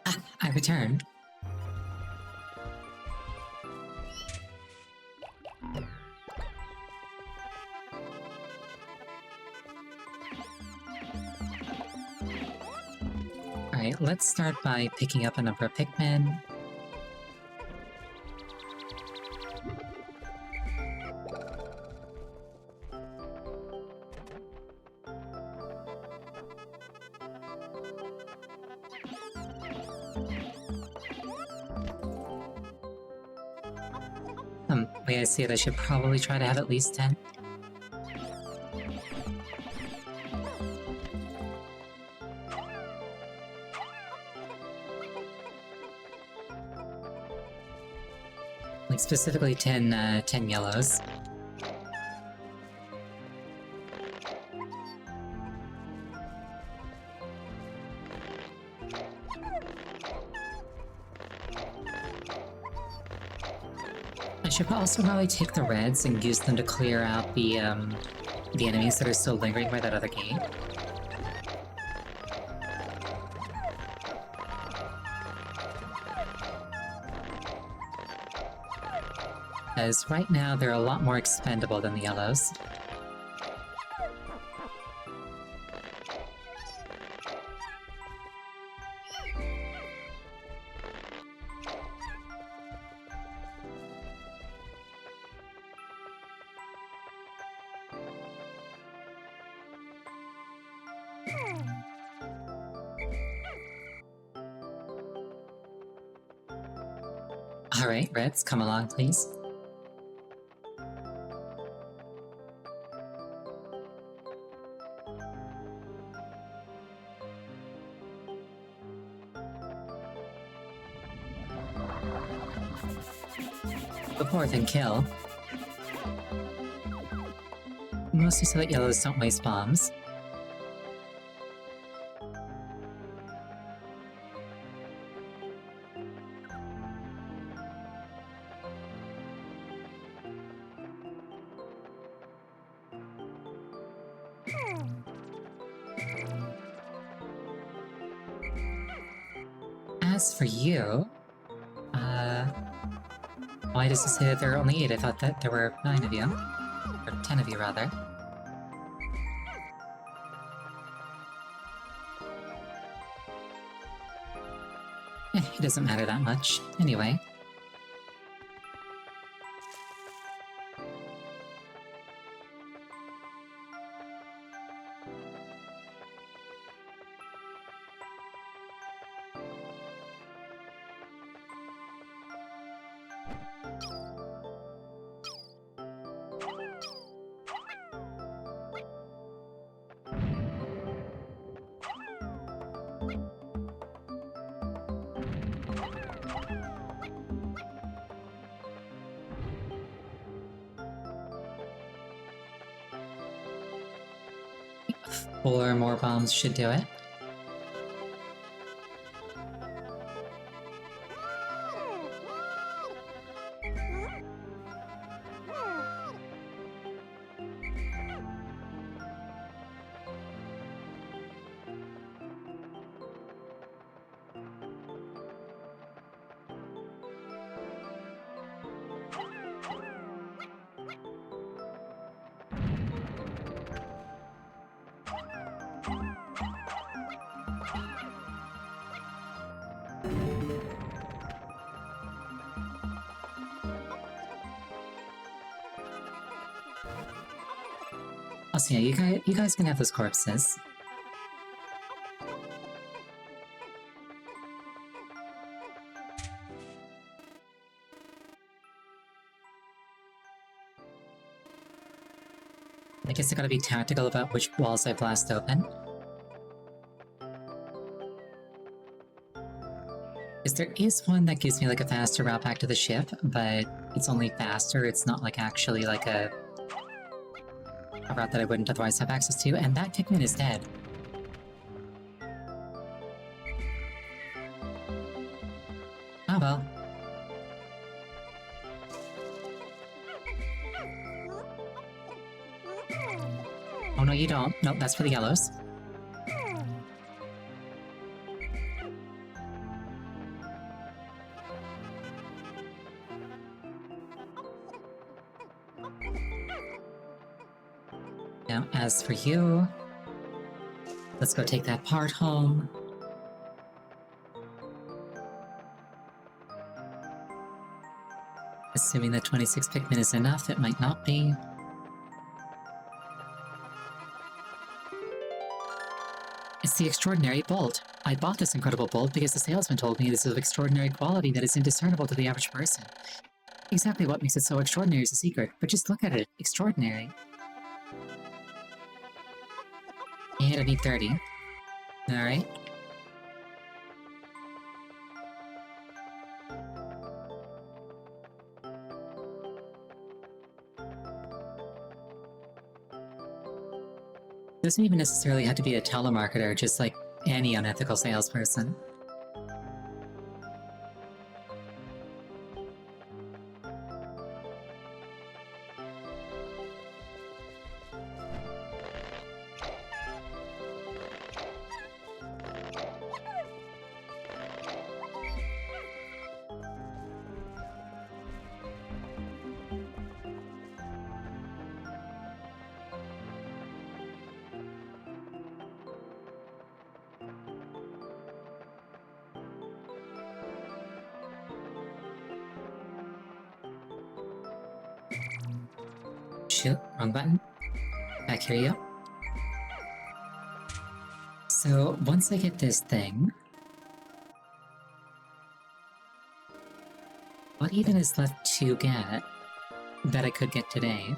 Ah, I return. Alright, let's start by picking up a number of Pikmin. The way I see it, I should probably try to have at least 10. Like, specifically 10 yellows. I should also probably take the reds and use them to clear out the enemies that are still lingering by that other gate. As right now, they're a lot more expendable than the yellows. Alright, reds, come along, please. Before then kill. Mostly so that yellows don't waste bombs. As for you... why does it say that there are only 8? I thought that there were 9 of you. Or 10 of you, rather. It doesn't matter that much. Anyway. Four more bombs should do it. Also, yeah, you guys can have those corpses. I guess I gotta be tactical about which walls I blast open. Because there is one that gives me like a faster route back to the ship, but it's only faster, it's not like actually like a route that I wouldn't otherwise have access to, and that Pikmin is dead. Oh well. Oh no, you don't. Nope, that's for the yellows. Now, as for you, let's go take that part home. Assuming that 26 Pikmin is enough, it might not be. It's the extraordinary bolt. I bought this incredible bolt because the salesman told me this is of extraordinary quality that is indiscernible to the average person. Exactly what makes it so extraordinary is a secret, but just look at it. Extraordinary. And I need 30. Alright. Doesn't even necessarily have to be a telemarketer, just like any unethical salesperson. Shoot, wrong button. Back here you go. So, once I get this thing... what even is left to get that I could get today?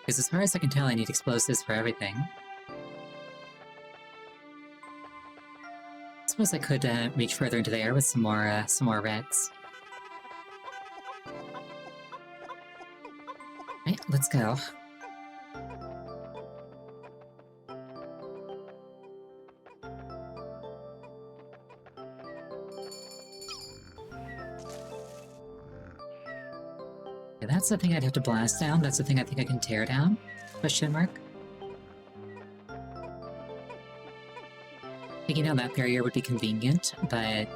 Because as far as I can tell, I need explosives for everything. Suppose I could reach further into the air with some more reds. Right, let's go. Yeah, that's the thing I'd have to blast down. That's the thing I think I can tear down. Question mark. Taking down that barrier would be convenient, but...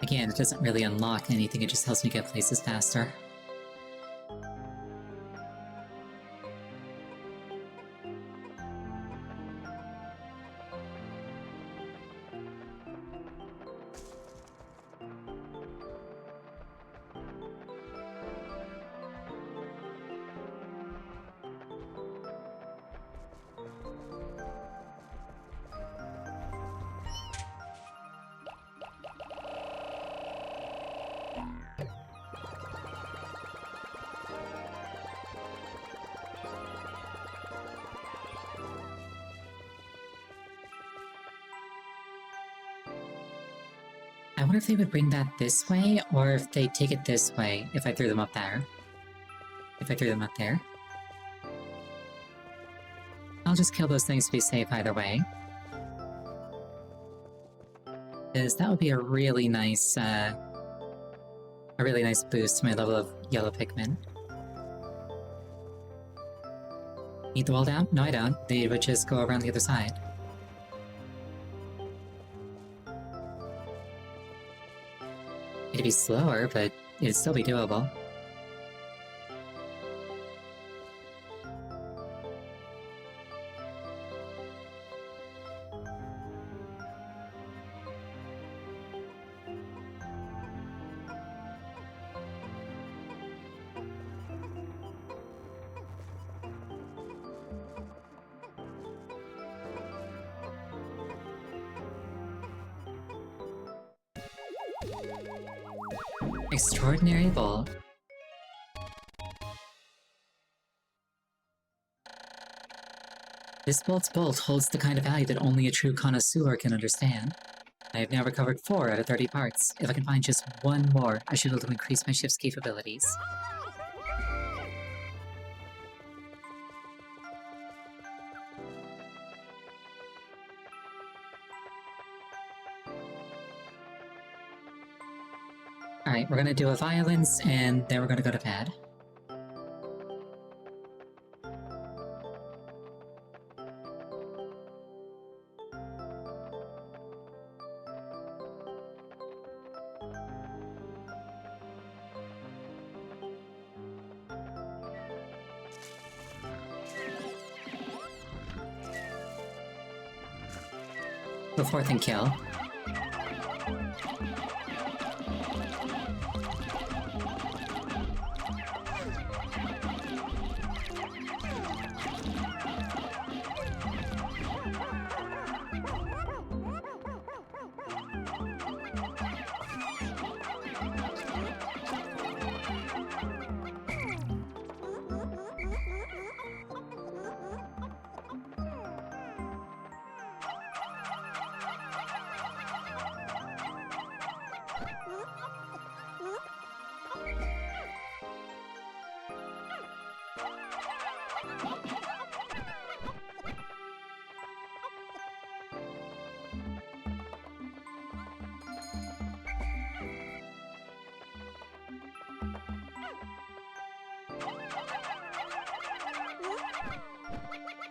again, it doesn't really unlock anything, it just helps me get places faster. I wonder if they would bring that this way, or if they take it this way, if I threw them up there. If I threw them up there. I'll just kill those things to be safe either way. Because that would be a really nice boost to my level of yellow Pikmin. Need the wall down? No, I don't. They would just go around the other side. It'd be slower, but it'd still be doable. Extraordinary bolt. This bolt's bolt holds the kind of value that only a true connoisseur can understand. I have now recovered 4 out of 30 parts. If I can find just one more, I should be able to increase my ship's capabilities. Alright, we're gonna do a violence, and then we're gonna go to bed. Go forth and kill.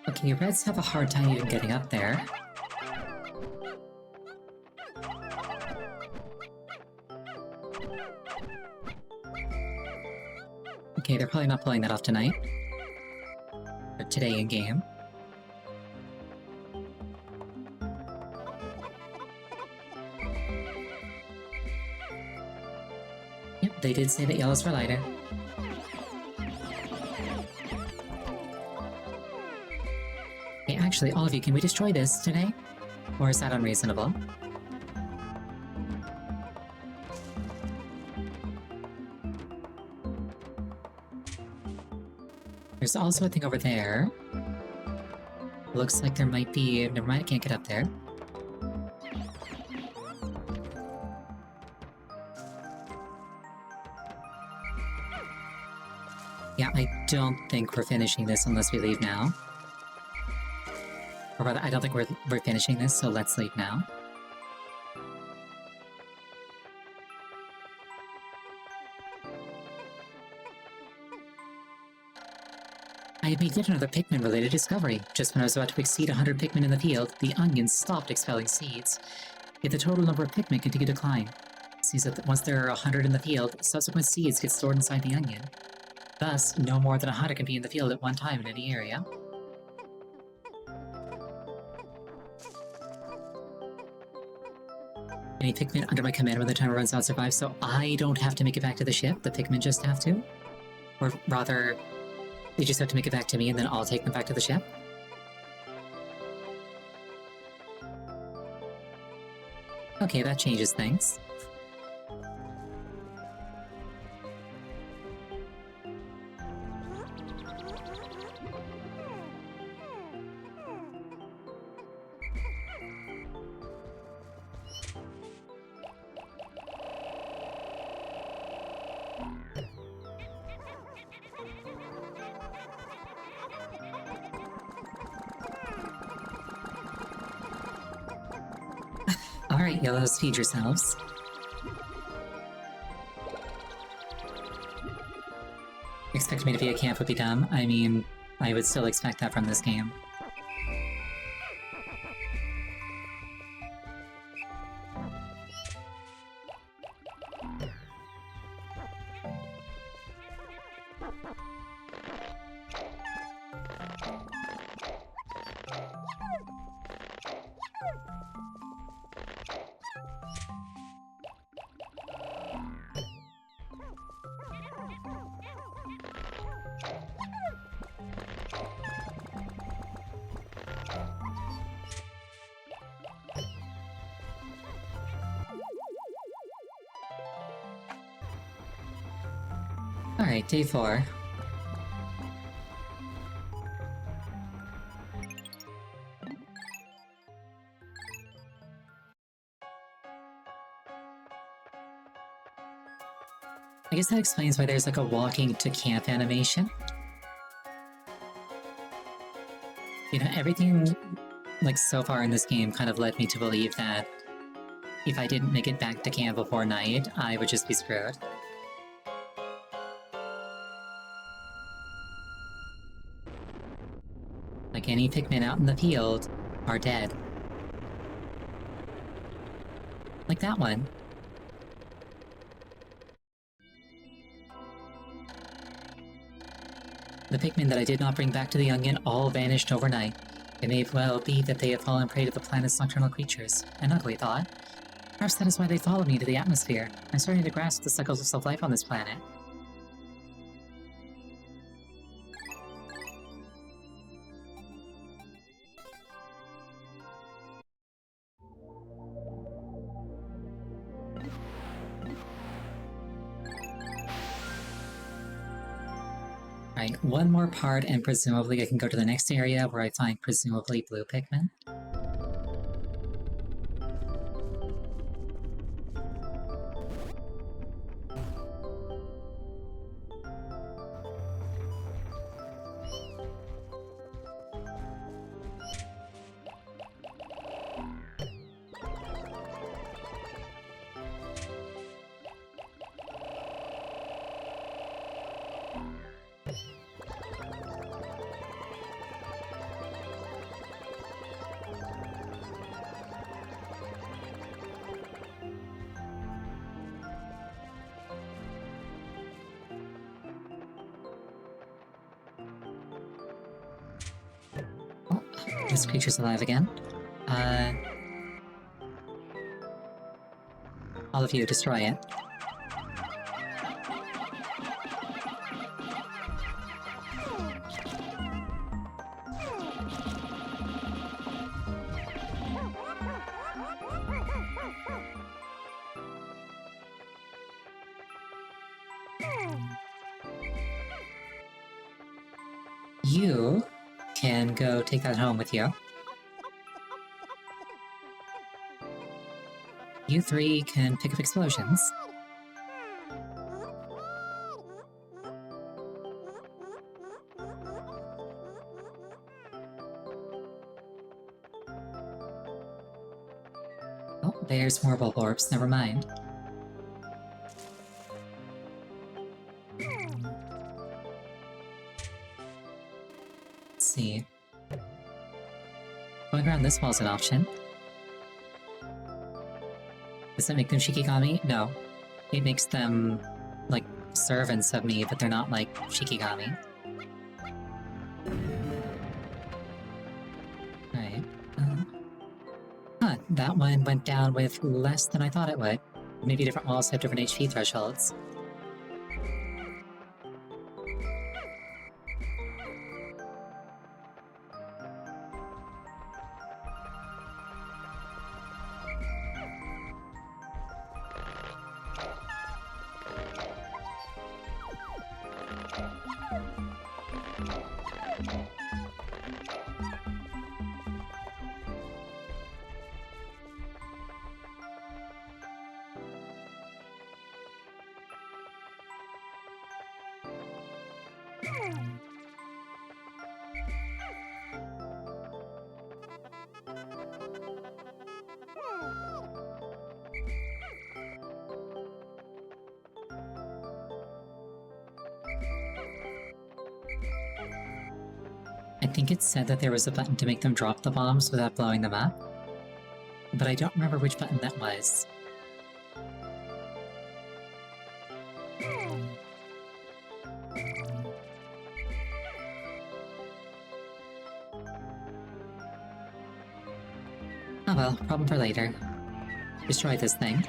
Okay, Reds have a hard time even getting up there. Okay, they're probably not pulling that off tonight. Or today in game. Yep, they did say that yellows were lighter. Hey, actually, all of you, can we destroy this today? Or is that unreasonable? There's also a thing over there. Looks like there might be... Never mind, I can't get up there. Yeah, I don't think we're finishing this unless we leave now. Or rather, I don't think we're finishing this, so let's leave now. I had made yet another Pikmin-related discovery. Just when I was about to exceed 100 Pikmin in the field, the onions stopped expelling seeds. Yet the total number of Pikmin continued to climb. It seems that once there are 100 in the field, subsequent seeds get stored inside the onion. Thus, no more than 100 can be in the field at one time in any area. Any Pikmin under my command when the timer runs out survive, so I don't have to make it back to the ship, the Pikmin just have to? Or rather, they just have to make it back to me and then I'll take them back to the ship? Okay, that changes things. Alright, yellows, feed yourselves. Expect me to be a camp would be dumb. I mean, I would still expect that from this game. Alright, day 4. I guess that explains why there's like a walking to camp animation. You know, everything like so far in this game kind of led me to believe that if I didn't make it back to camp before night, I would just be screwed. Like any Pikmin out in the field are dead. Like that one. The Pikmin that I did not bring back to the onion all vanished overnight. It may well be that they have fallen prey to the planet's nocturnal creatures. An ugly thought. Perhaps that is why they followed me to the atmosphere. I'm starting to grasp the cycles of life on this planet. Right, one more part and presumably I can go to the next area where I find presumably blue Pikmin. This creature's alive again. All of you, destroy it. You can go take that home with you. You three can pick up explosions. Oh, there's more bulb orbs, never mind. Let's see. Going around this wall's an option. Does that make them Shikigami? No. It makes them, like, servants of me, but they're not, like, Shikigami. Right. Huh, that one went down with less than I thought it would. Maybe different walls have different HP thresholds. I think it said that there was a button to make them drop the bombs without blowing them up, but I don't remember which button that was. Oh well, problem for later. Destroy this thing.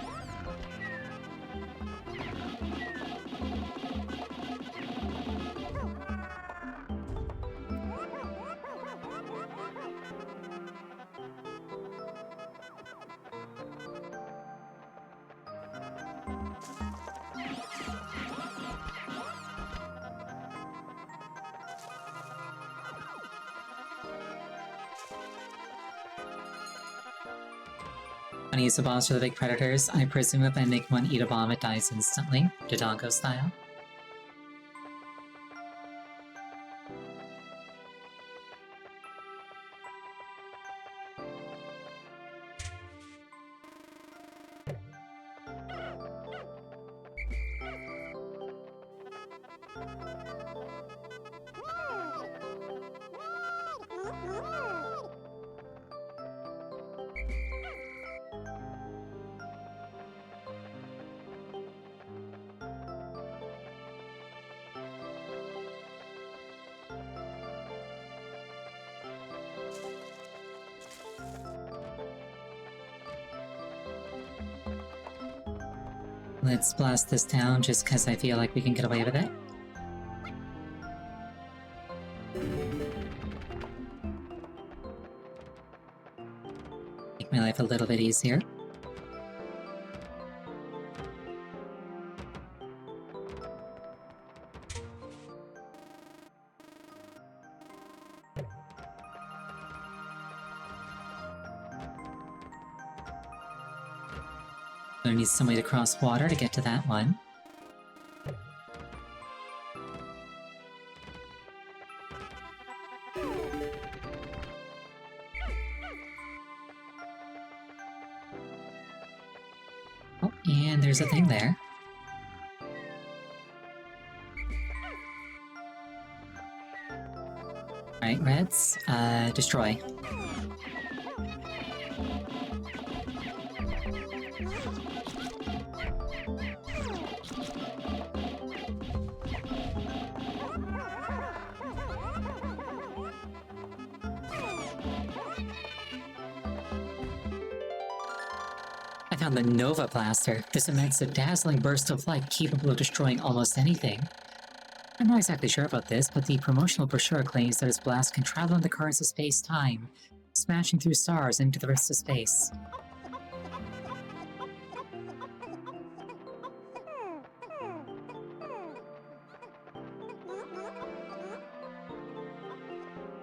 When I use the bombs for the big predators, I presume if I make one eat a bomb, it dies instantly, Dodongo style. Let's blast this down just because I feel like we can get away with it. Make my life a little bit easier. Gonna need some way to cross water to get to that one. Oh, and there's a thing there. Alright, Reds, destroy. I found the Nova Blaster, this immense dazzling burst of light capable of destroying almost anything. I'm not exactly sure about this, but the promotional brochure claims that its blast can travel in the currents of space-time, smashing through stars into the rest of space.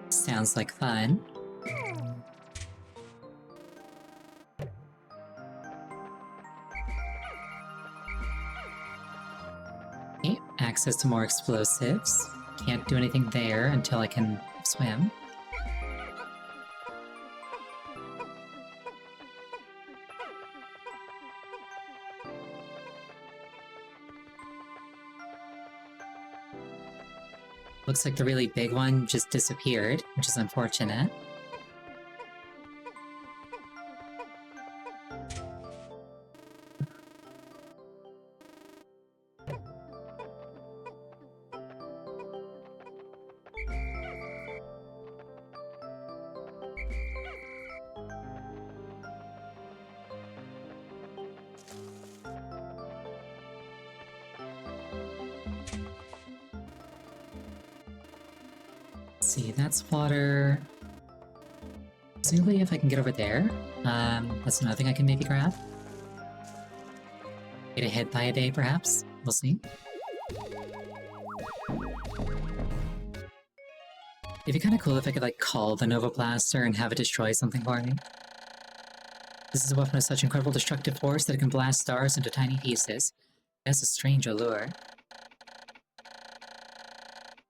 Sounds like fun. Okay, access to more explosives. Can't do anything there until I can swim. Looks like the really big one just disappeared, which is unfortunate. Let's see, that's water. Presumably if I can get over there. That's another thing I can maybe grab. Get ahead by a day, perhaps? We'll see. It'd be kinda cool if I could, like, call the Nova Blaster and have it destroy something for me. This is a weapon of such incredible destructive force that it can blast stars into tiny pieces. It has a strange allure.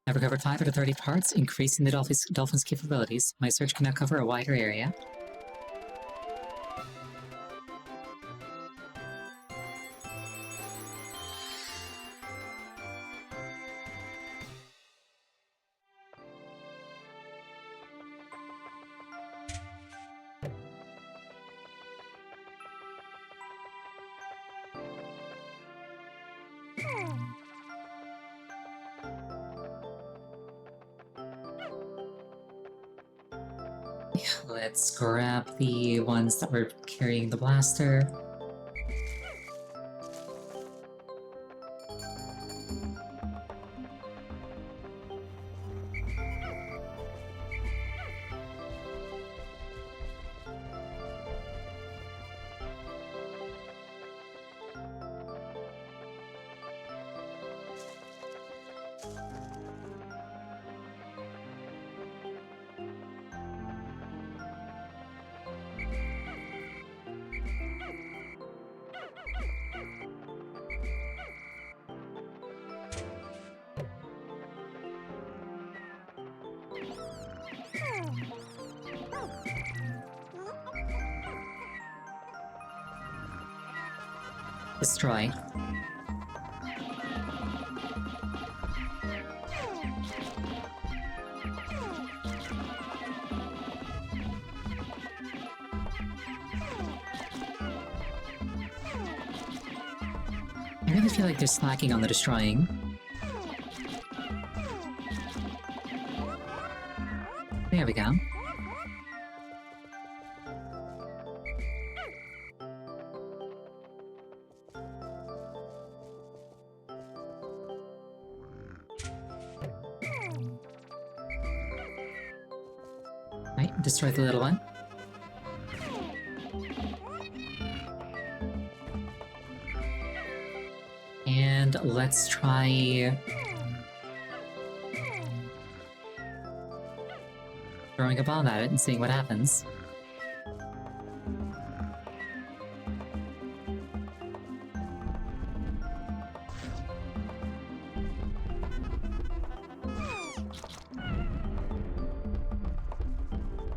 I've recovered 5 out of 30 parts, increasing the dolphin's capabilities. My search can now cover a wider area. Let's grab the ones that were carrying the blaster. Destroy. I really feel like they're slacking on the destroying. There we go. Right, destroy the little one. And let's try... throwing a bomb at it and seeing what happens.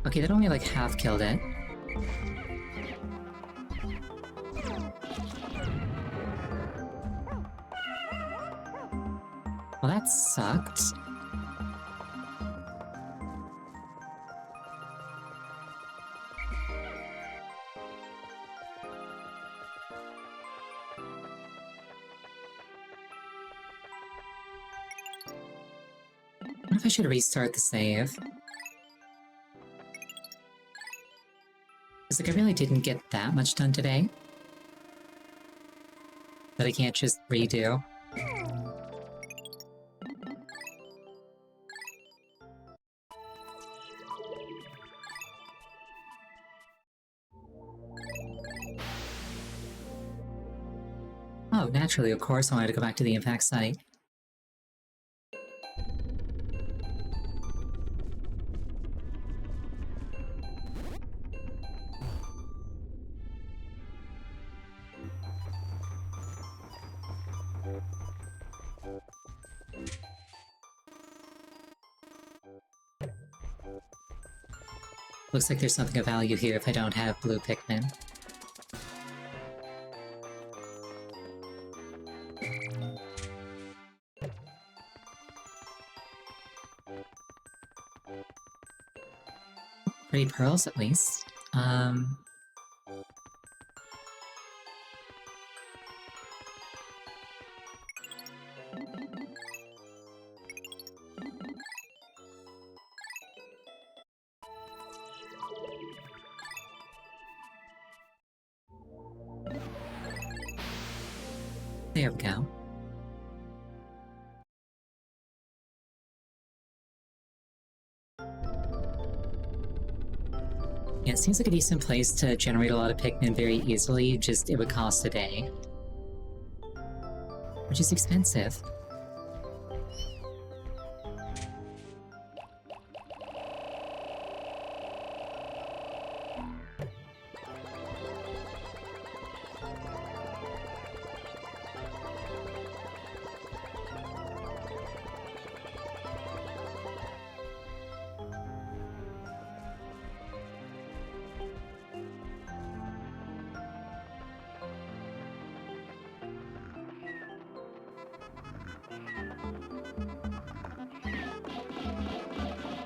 Okay, that only like half killed it. Well, that sucked. What if I should restart the save? Because like I really didn't get that much done today. That I can't just redo. Oh, naturally, of course I wanted to go back to the impact site. Looks like there's something of value here if I don't have blue Pikmin. Pretty pearls, at least. There we go. Yeah, it seems like a decent place to generate a lot of Pikmin very easily, just it would cost a day. Which is expensive.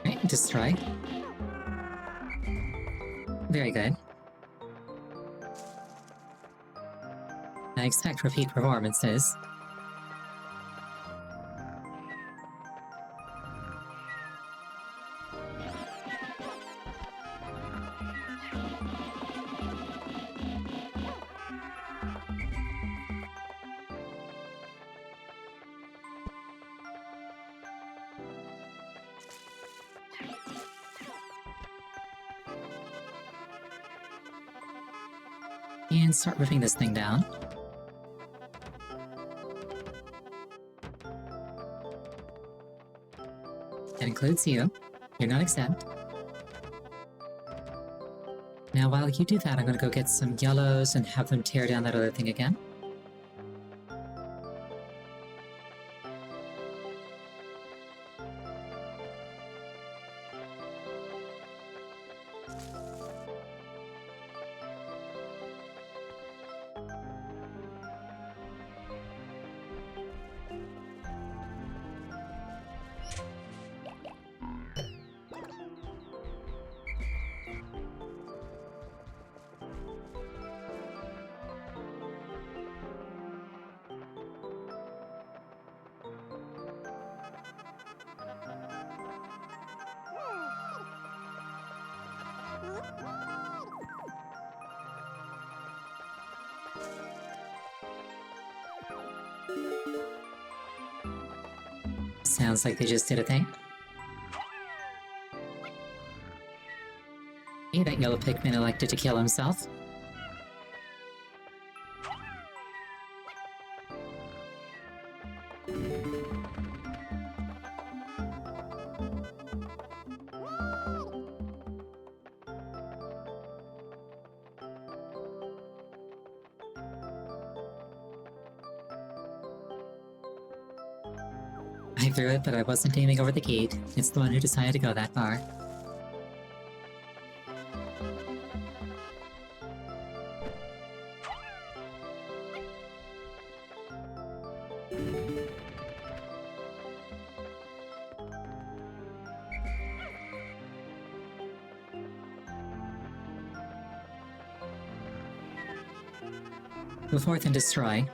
Right, destroy. Very good. I expect repeat performances. And start ripping this thing down. That includes you. You're not exempt. Now while you do that, I'm gonna go get some yellows and have them tear down that other thing again. Sounds like they just did a thing. Hey, that yellow Pikmin elected to kill himself. I threw it, but I wasn't aiming over the gate. It's the one who decided to go that far. Go forth and destroy.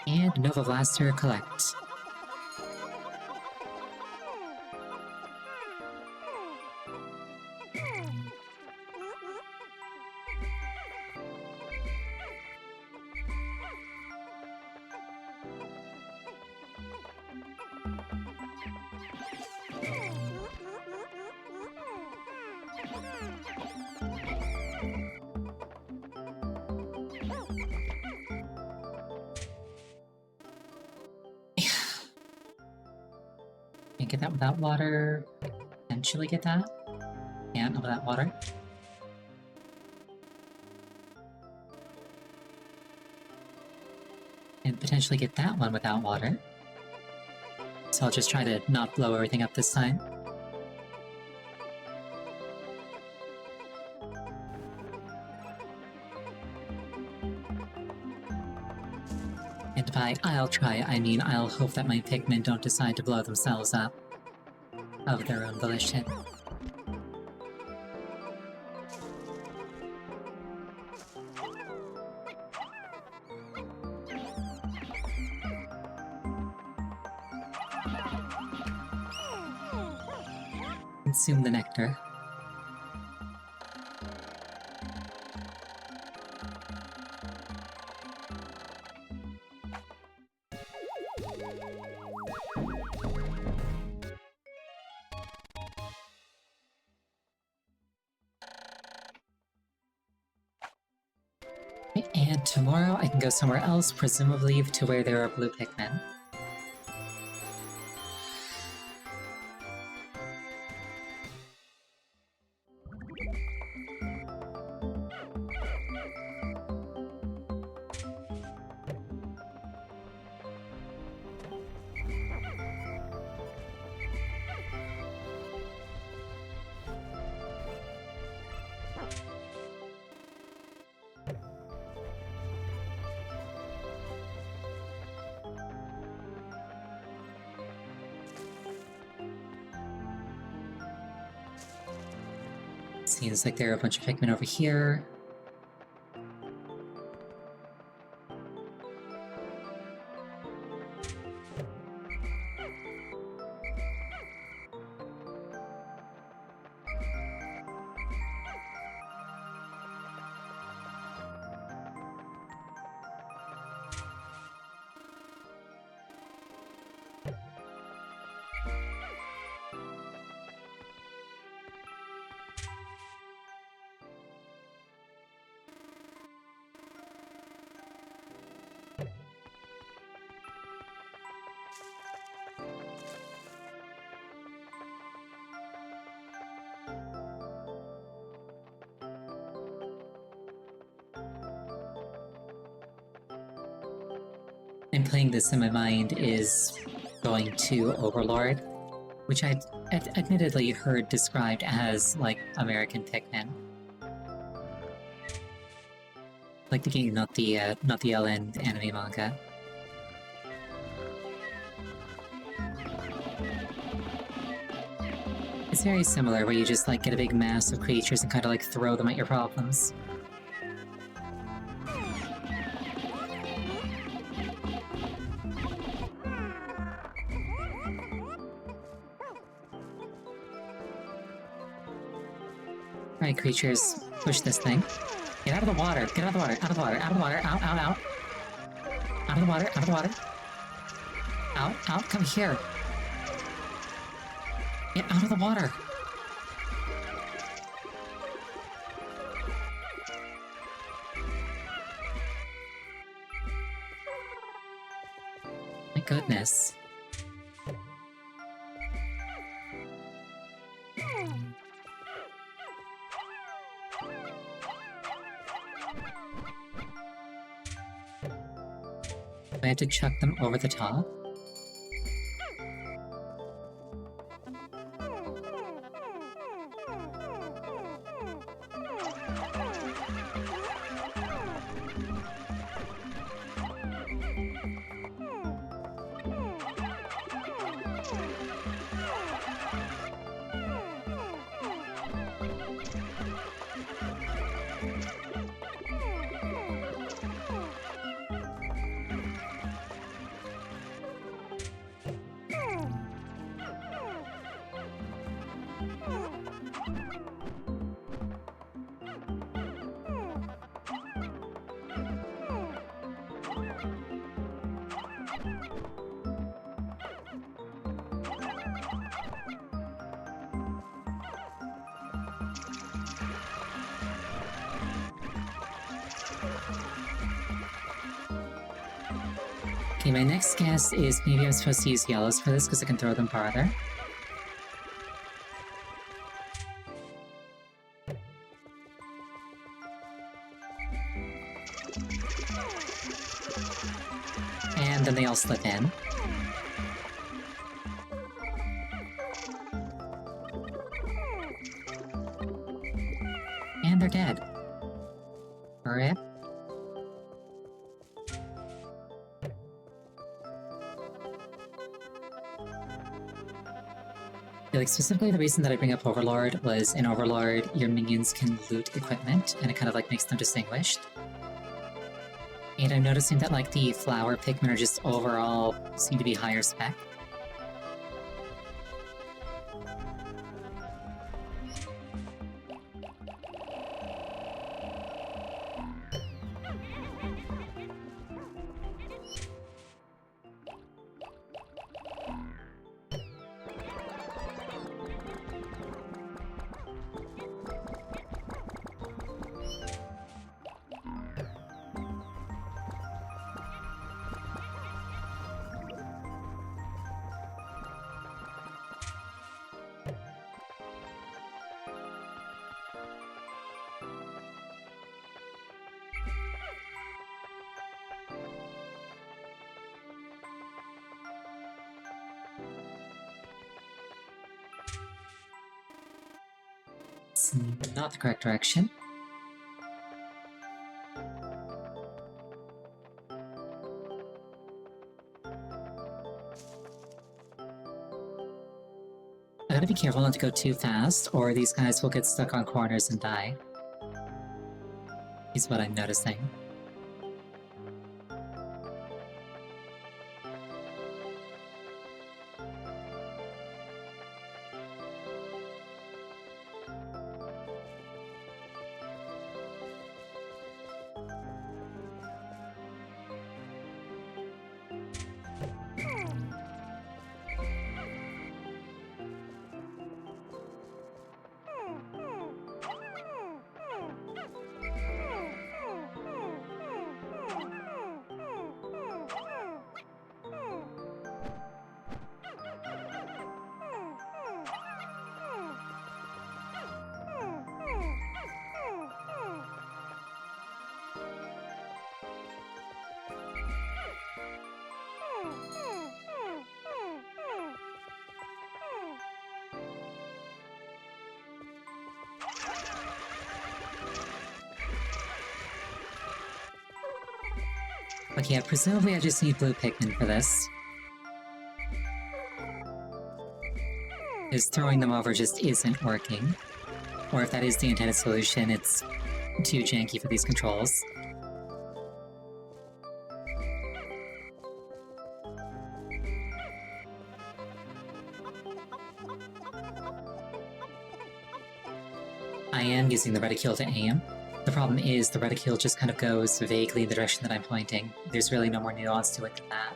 And Nova Blaster collect. Can't get that without water. Eventually get that. Can't without water. And potentially get that one without water. So I'll just try to not blow everything up this time. And by I'll try, I mean I'll hope that my Pikmin don't decide to blow themselves up of their own volition. Consume the nectar. And tomorrow I can go somewhere else, presumably to where there are blue Pikmin. Seems like there are a bunch of Pikmin over here. And playing this in my mind is going to Overlord, which I'd admittedly heard described as, like, American Pikmin. Like the game, not the LN anime manga. It's very similar, where you just, like, get a big mass of creatures and kind of, like, throw them at your problems. my creatures push this thing. Get out of the water! Get out of the water! Out of the water! Out of the water! Out! Out! Out! Out of the water! Out of the water! Out! Out! Come here! Get out of the water! My goodness. I have to chuck them over the top. Okay, my next guess is maybe I'm supposed to use yellows for this because I can throw them farther. And then they all slip in. And they're dead. Rip. Like, specifically the reason that I bring up Overlord was in Overlord, your minions can loot equipment, and it kind of like makes them distinguished. And I'm noticing that like the flower Pikmin are just overall seem to be higher spec. It's not the correct direction. I gotta be careful not to go too fast, or these guys will get stuck on corners and die. Is what I'm noticing. But yeah, presumably I just need blue Pikmin for this. Because throwing them over just isn't working. Or if that is the intended solution, it's too janky for these controls. I am using the reticule to aim. The problem is the reticule just kind of goes vaguely in the direction that I'm pointing. There's really no more nuance to it than that.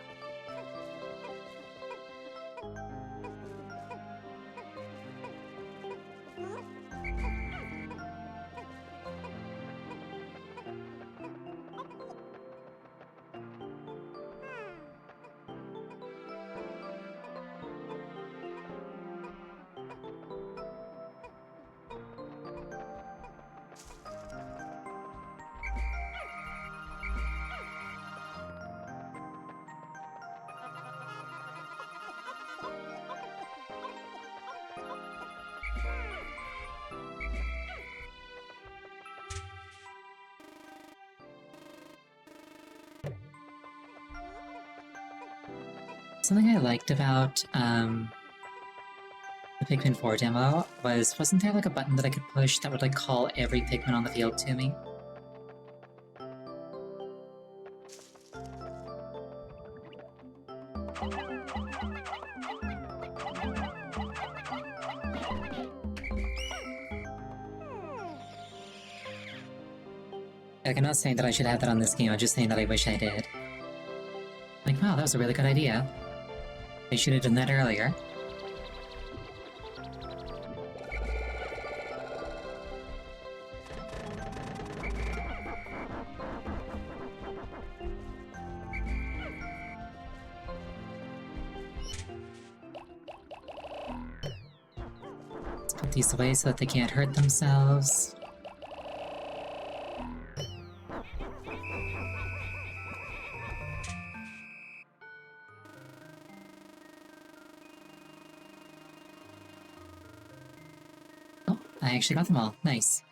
Something I liked about the Pikmin 4 demo wasn't there like a button that I could push that would like call every Pikmin on the field to me? Like, I'm not saying that I should have that on this game, I'm just saying that I wish I did. Like, wow, that was a really good idea. I should have done that earlier. Let's put these away so that they can't hurt themselves. Oh, I actually got them all. Nice.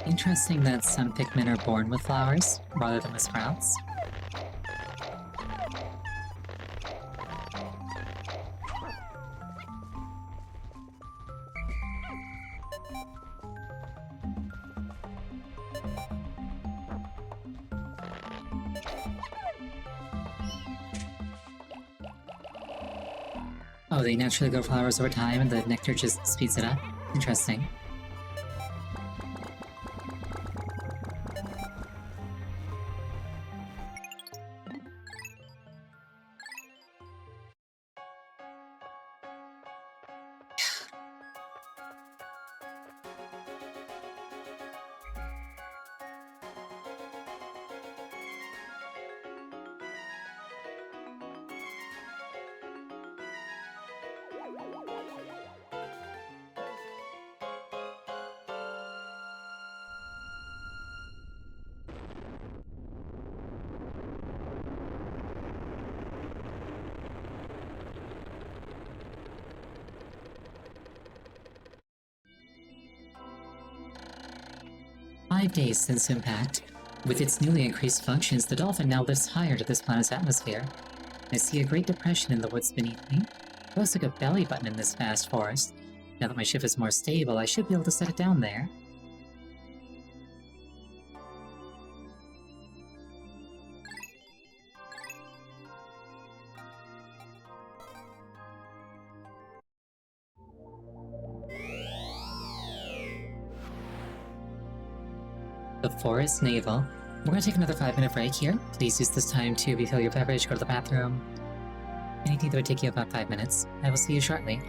Interesting that some Pikmin are born with flowers, rather than with sprouts. Oh, they naturally grow flowers over time and the nectar just speeds it up? Interesting. "5 days since impact. With its newly increased functions, the dolphin now lifts higher to this planet's atmosphere. I see a great depression in the woods beneath me. It looks like a belly button in this vast forest. Now that my ship is more stable, I should be able to set it down there." The Forest Navel. We're gonna take another 5-minute break here. Please use this time to refill your beverage, go to the bathroom. Anything that would take you about 5 minutes. I will see you shortly.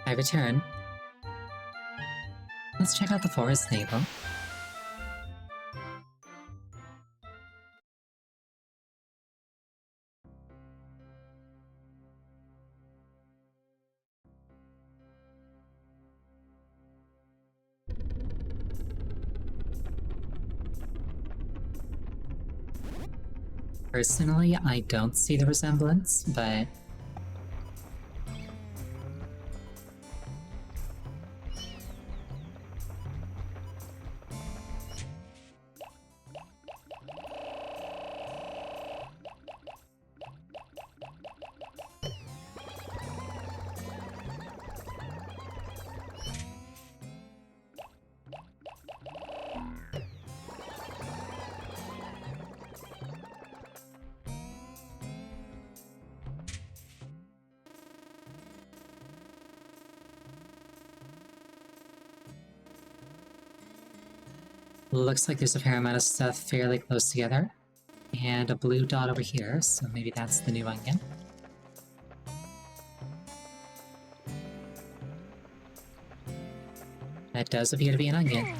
I return. Let's check out the forest stable. Personally, I don't see the resemblance, but... looks like there's a fair amount of stuff fairly close together. And a blue dot over here, so maybe that's the new onion. That does appear to be an onion.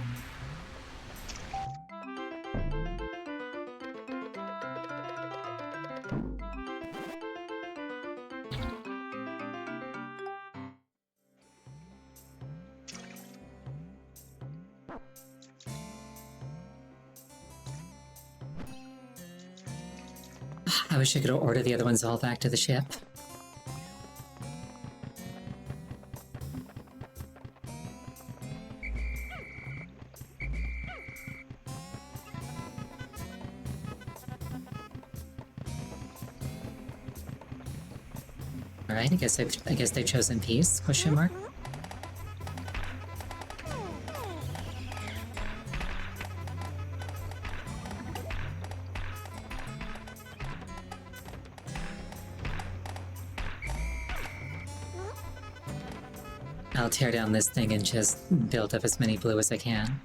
I wish I could order the other ones all back to the ship. Alright, I guess they've chosen peace, question mark. I'll tear down this thing and just build up as many blue as I can.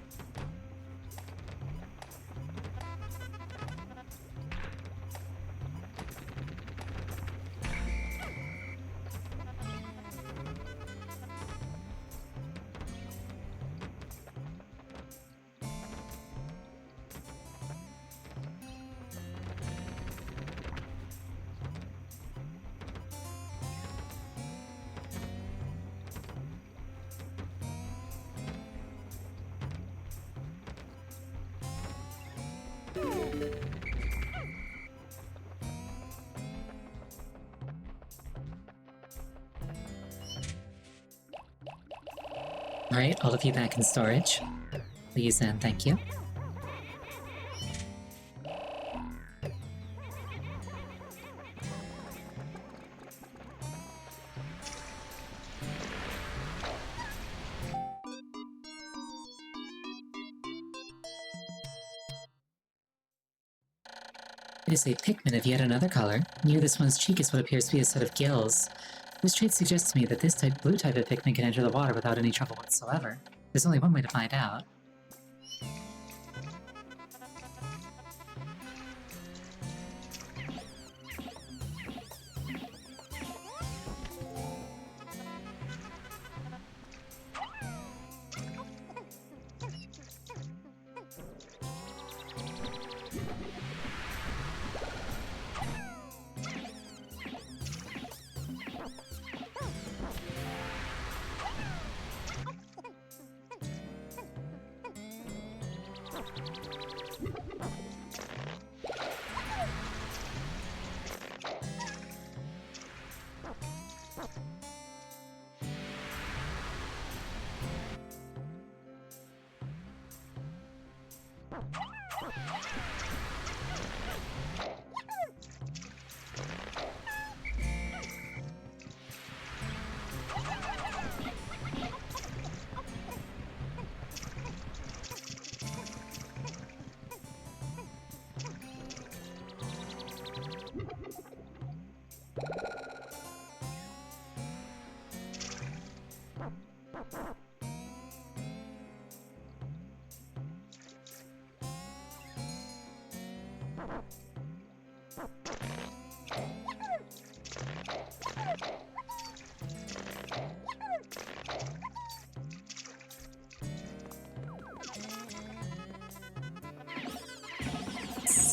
Alright, all of you back in storage. Please and thank you. It is a Pikmin of yet another color. Near this one's cheek is what appears to be a set of gills. This trait suggests to me that this blue type of Pikmin can enter the water without any trouble whatsoever. There's only one way to find out.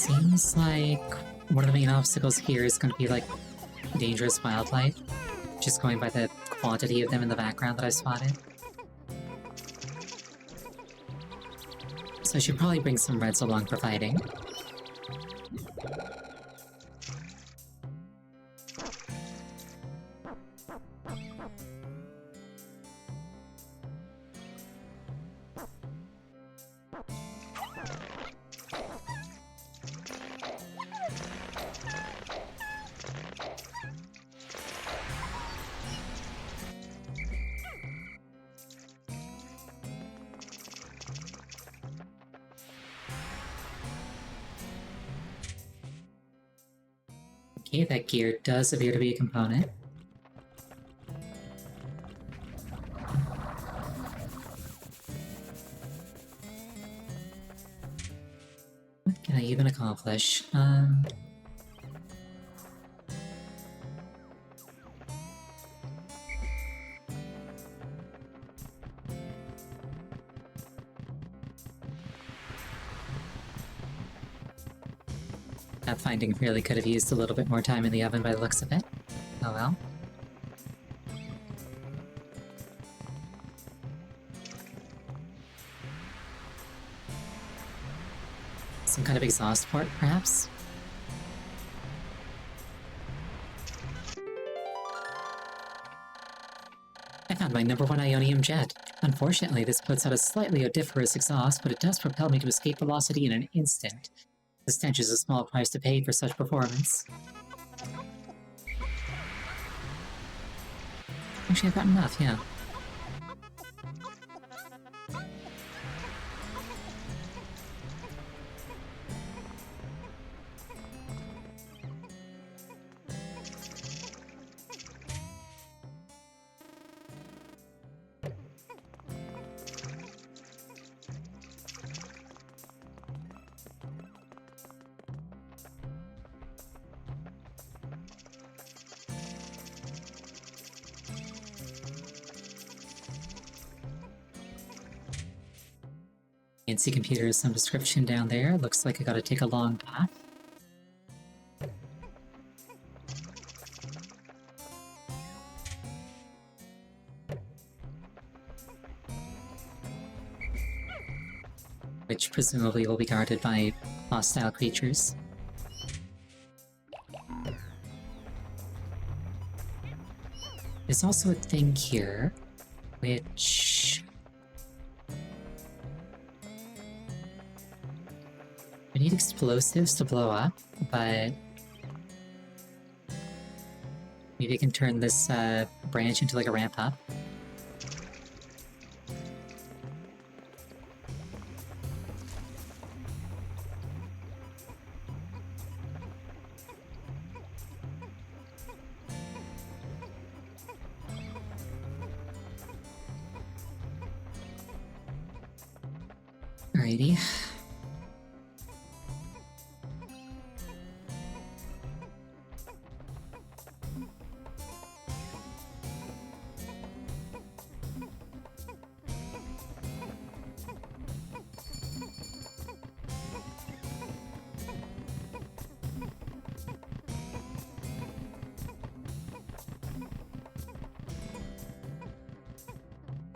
Seems like one of the main obstacles here is going to be like dangerous wildlife, just going by the quantity of them in the background that I spotted. So I should probably bring some reds along for fighting. Okay, that gear does appear to be a component. What can I even accomplish? That finding really could have used a little bit more time in the oven by the looks of it. Oh well. Some kind of exhaust port, perhaps? I found my #1 Ionium jet. Unfortunately, this puts out a slightly odoriferous exhaust, but it does propel me to escape velocity in an instant. The stench is a small price to pay for such performance. Actually, I've got enough, yeah. Fancy computer is some description down there. Looks like I gotta take a long path. Which presumably will be guarded by hostile creatures. There's also a thing here, which... we need explosives to blow up, but... maybe I can turn this branch into like a ramp up. Alrighty.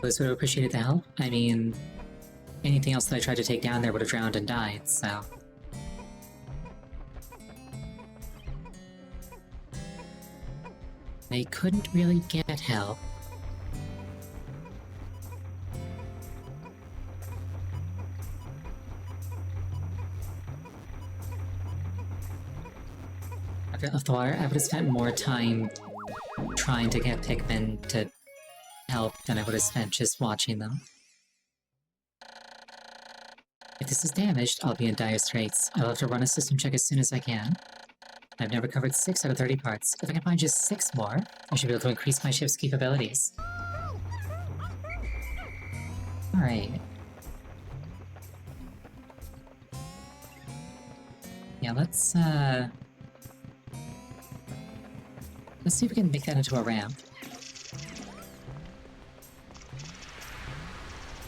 Those would have appreciated the help. I mean, anything else that I tried to take down there would have drowned and died, so... they couldn't really get help. If I left the water, I would have spent more time trying to get Pikmin to help than I would have spent just watching them. If this is damaged, I'll be in dire straits. I'll have to run a system check as soon as I can. I've never covered 6 out of 30 parts. If I can find just 6 more, I should be able to increase my ship's capabilities. Alright. Yeah, let's see if we can make that into a ramp.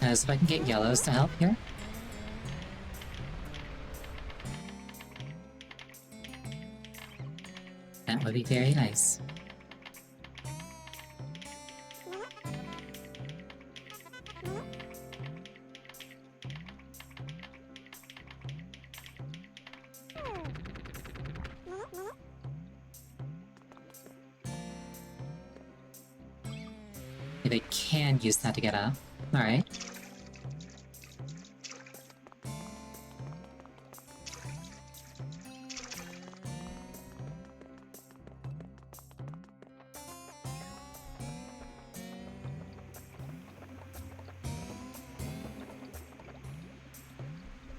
So if I can get yellows to help here. That would be very nice. They can use that to get up. Alright.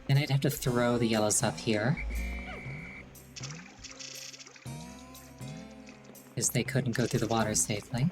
Then I'd have to throw the yellows up here. Because they couldn't go through the water safely.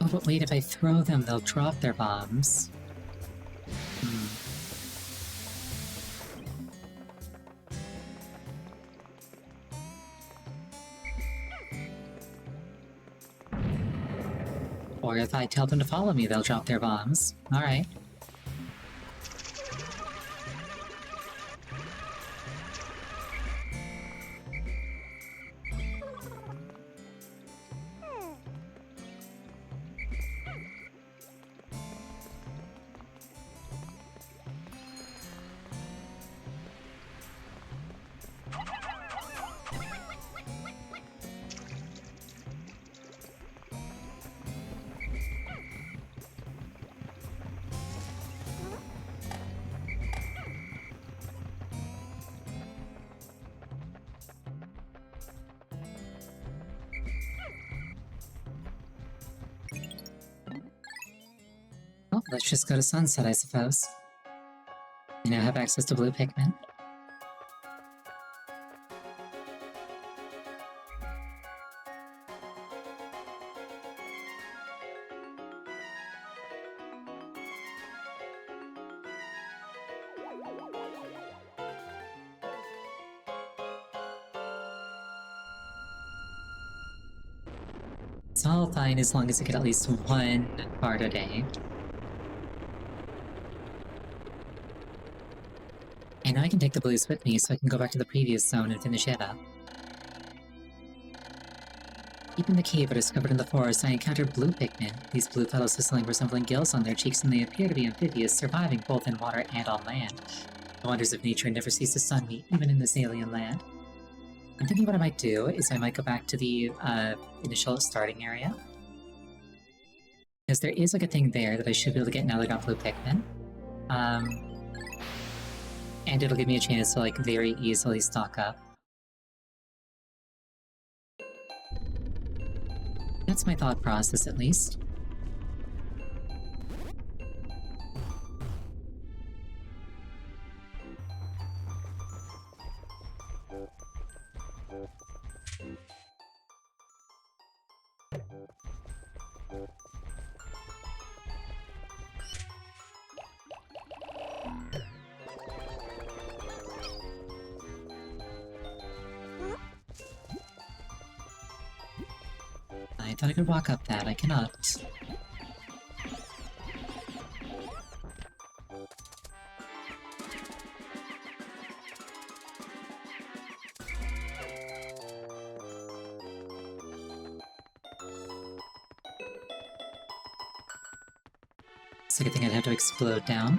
Oh, but wait, if I throw them, they'll drop their bombs. Or if I tell them to follow me, they'll drop their bombs. Alright. Well, let's just go to Sunset, I suppose. You now have access to blue Pikmin. It's all fine as long as I get at least one card a day. And now I can take the blues with me so I can go back to the previous zone and finish it up. Deep in the cave I discovered in the forest, I encountered blue Pikmin. These blue fellows whistling resembling gills on their cheeks, and they appear to be amphibious, surviving both in water and on land. The wonders of nature never cease to stun me, even in this alien land. I'm thinking what I might do is I might go back to the initial starting area. Because there is like a thing there that I should be able to get now that I got blue Pikmin. And it'll give me a chance to like very easily stock up. That's my thought process, at least. I thought I could walk up that, I cannot. It's like a thing I'd have to explode down.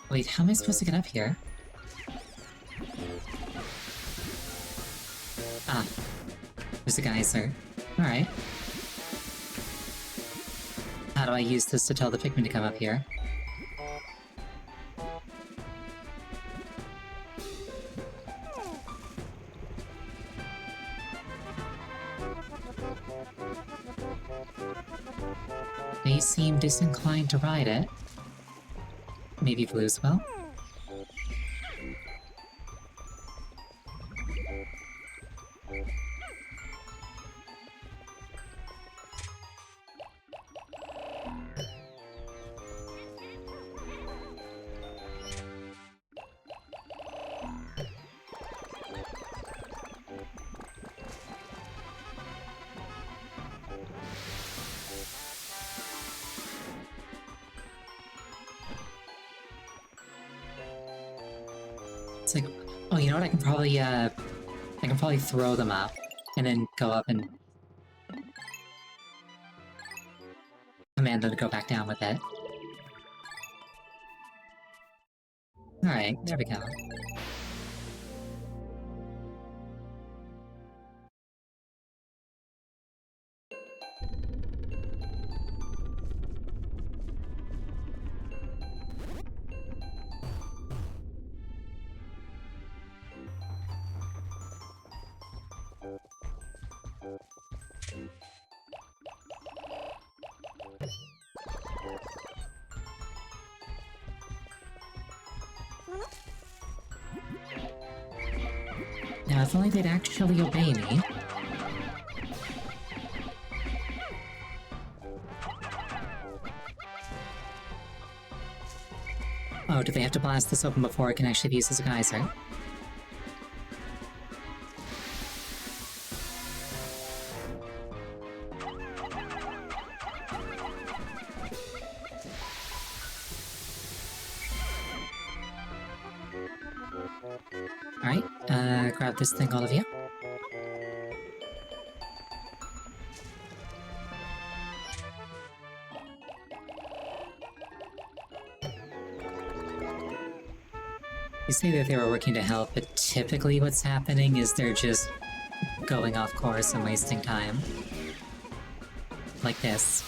Wait, how am I supposed to get up here? Ah, there's a geyser. Alright. How do I use this to tell the Pikmin to come up here? They seem disinclined to ride it. Maybe Blue's will? It's like, oh, you know what? I can probably throw them up, and then go up and command them to go back down with it. Alright, there we go. Now, if only they'd actually obey me. Oh, do they have to blast this open before it can actually be used as a geyser? Alright, grab this thing, all of you. You say that they were working to help, but typically what's happening is they're just going off course and wasting time. Like this.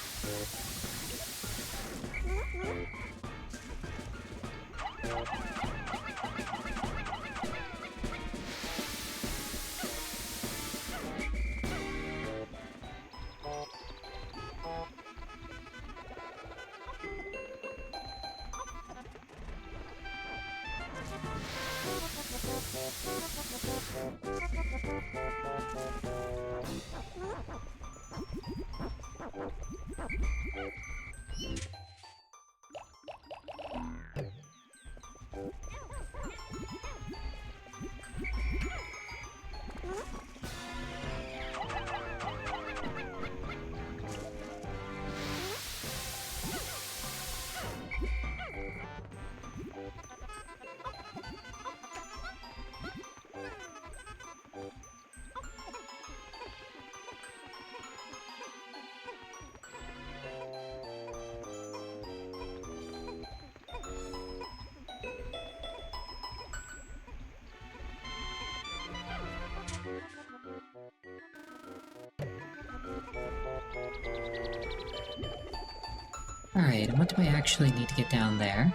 Alright, and what do I actually need to get down there?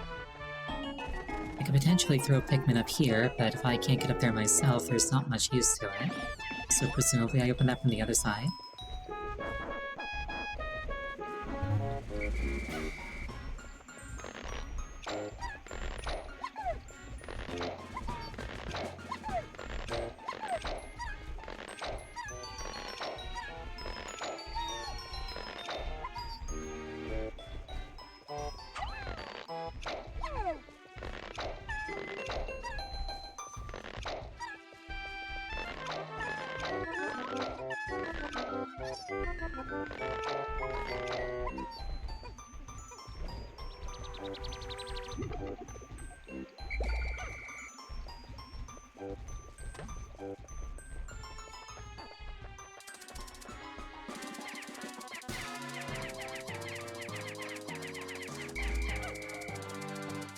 I could potentially throw Pikmin up here, but if I can't get up there myself, there's not much use to it. So presumably I open that from the other side.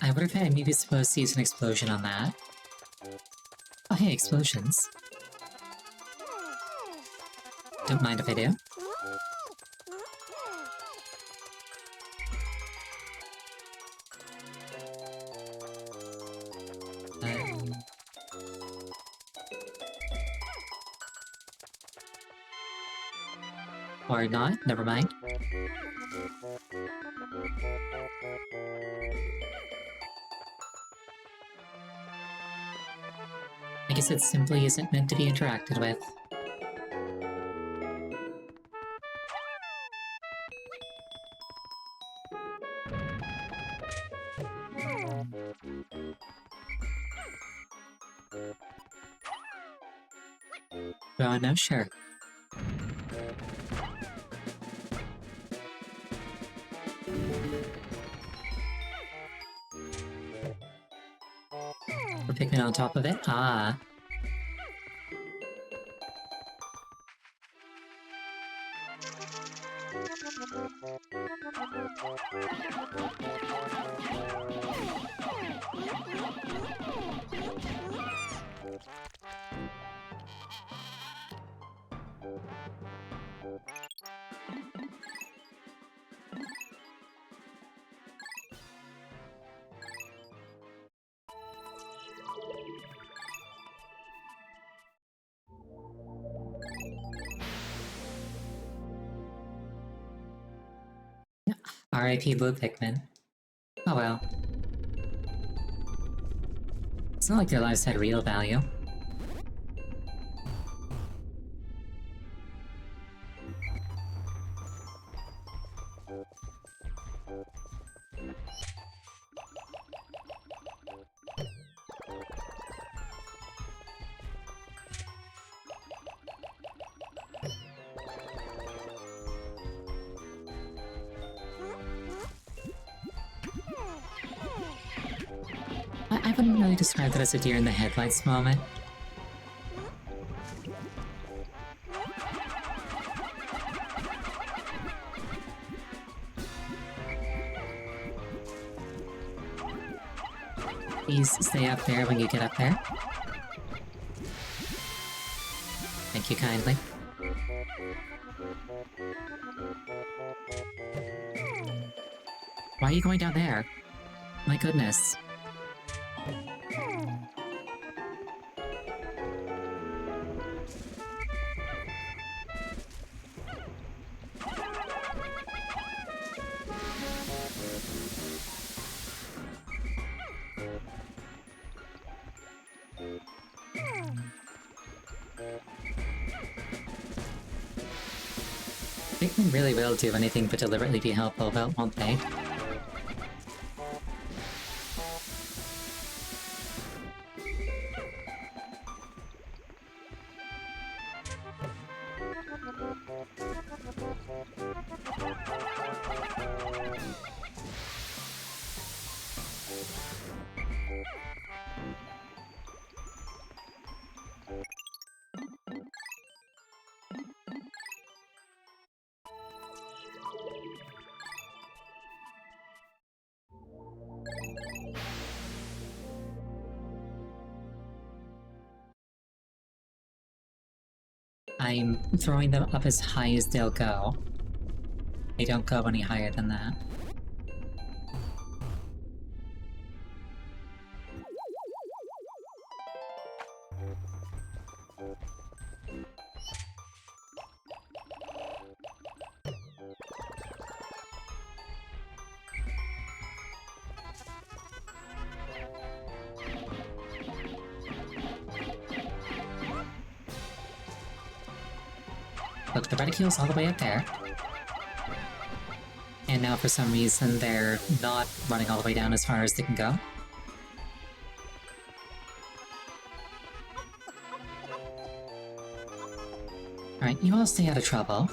I wonder if I maybe supposed to use an explosion on that. Oh hey, explosions. Don't mind if I do. Or not, never mind. I guess it simply isn't meant to be interacted with. Oh no, sure. We're Pikmin on top of it? Ah. R.I.P. Blue Pikmin. Oh well. It's not like their lives had real value. I wouldn't really describe that as a deer in the headlights moment. Please stay up there when you get up there. Thank you kindly. Why are you going down there? My goodness. Pikmin really will do anything but deliberately be helpful, won't they? I'm throwing them up as high as they'll go. They don't go any higher than that. Look, the reticule's all the way up there. And now for some reason they're not running all the way down as far as they can go. Alright, you all stay out of trouble.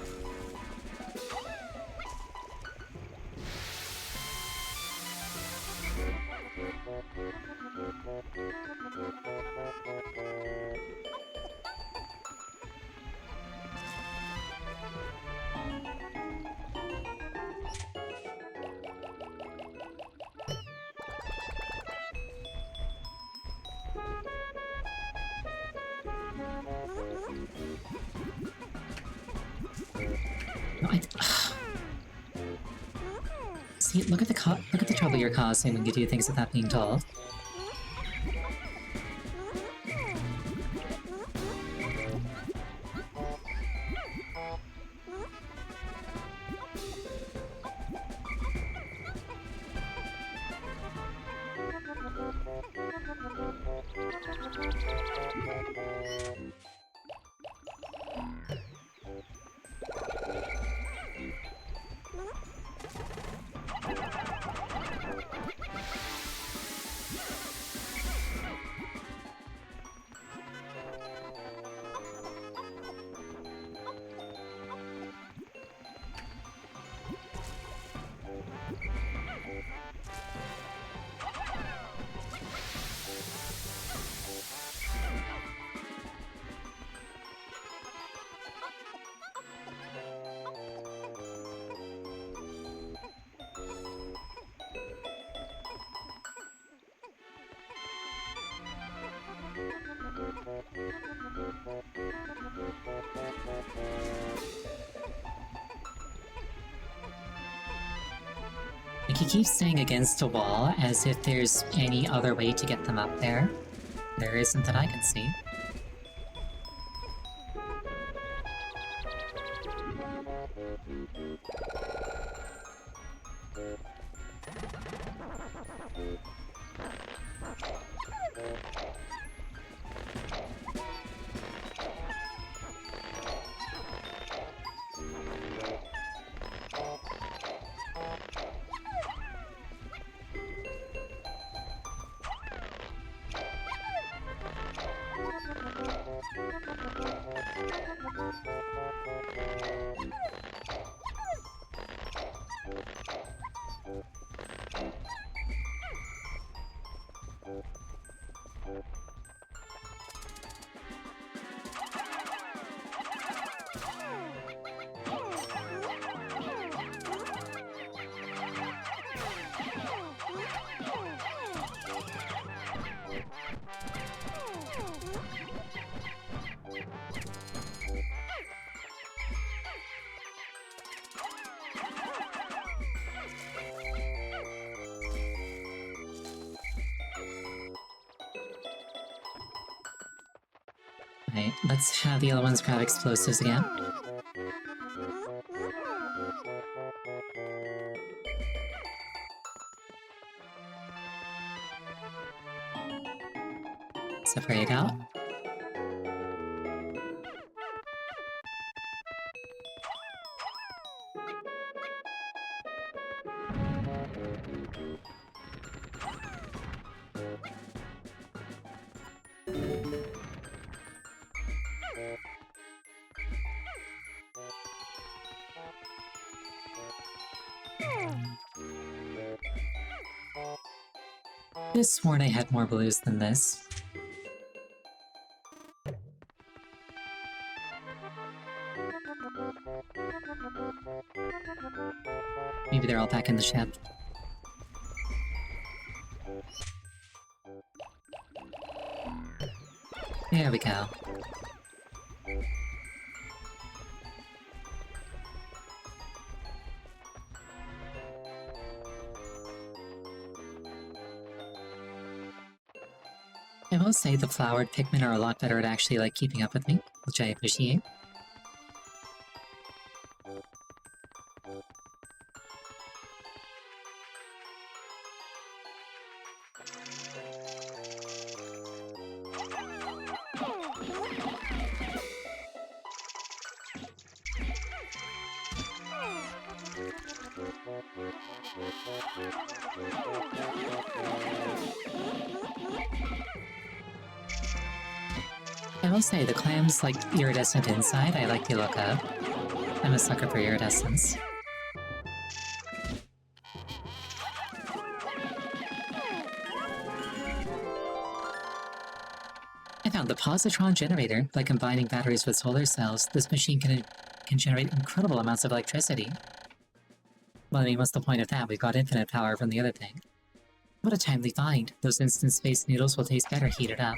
No, see, look at the trouble you're causing when you do things without being told. Like, he keeps staying against a wall as if there's any other way to get them up there. There isn't that I can see. Right, let's have the other ones grab explosives again. Separate out. I could have sworn I had more blues than this. Maybe they're all back in the ship. There we go. I will say the flowered Pikmin are a lot better at actually, like, keeping up with me, which I appreciate. I will say, the clam's, like, iridescent inside. I like the look of. I'm a sucker for iridescence. I found the positron generator. By combining batteries with solar cells, this machine can generate incredible amounts of electricity. Well, I mean, what's the point of that? We've got infinite power from the other thing. What a timely find. Those instant space noodles will taste better heated up.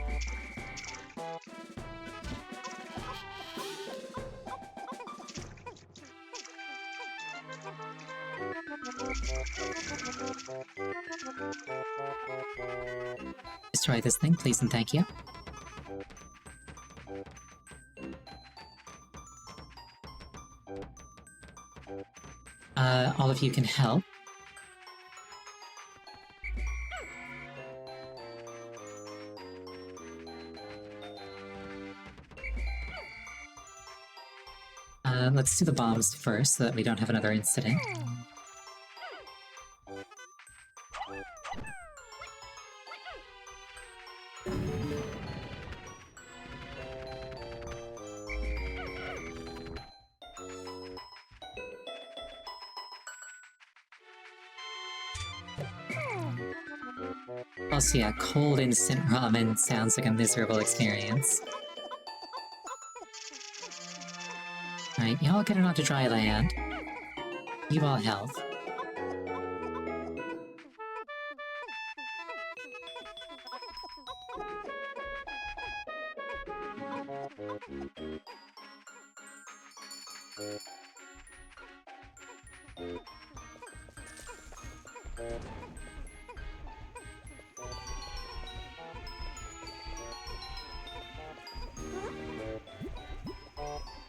Destroy this thing, please and thank you. All of you can help. Let's do the bombs first, so that we don't have another incident. Also, yeah, cold instant ramen sounds like a miserable experience. Right, y'all get it onto dry land. You all help.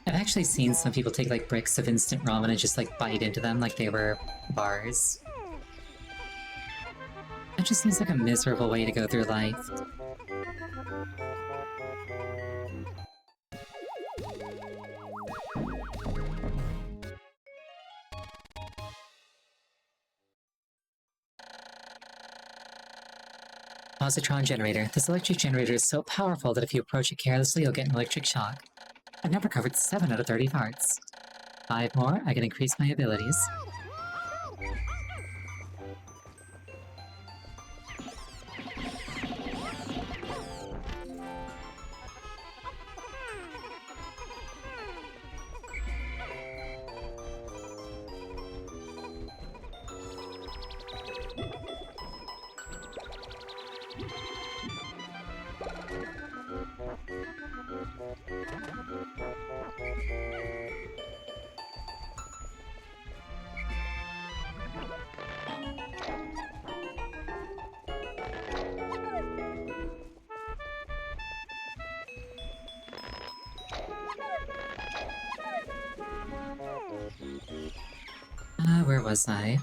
I've actually seen some people take like bricks of instant ramen and just like bite into them like they were bars. That just seems like a miserable way to go through life. Positron generator. This electric generator is so powerful that if you approach it carelessly, you'll get an electric shock. I've now recovered 7 out of 30 parts. 5 more, I can increase my abilities. Where was I?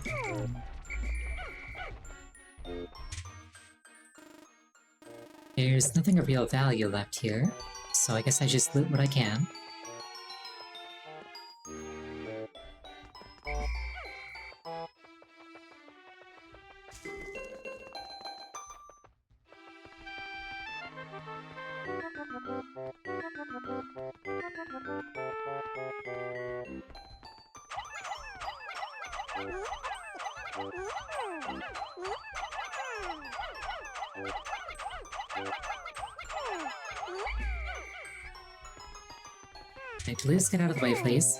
There's nothing of real value left here, so I guess I just loot what I can. Right, please get out of the way, please.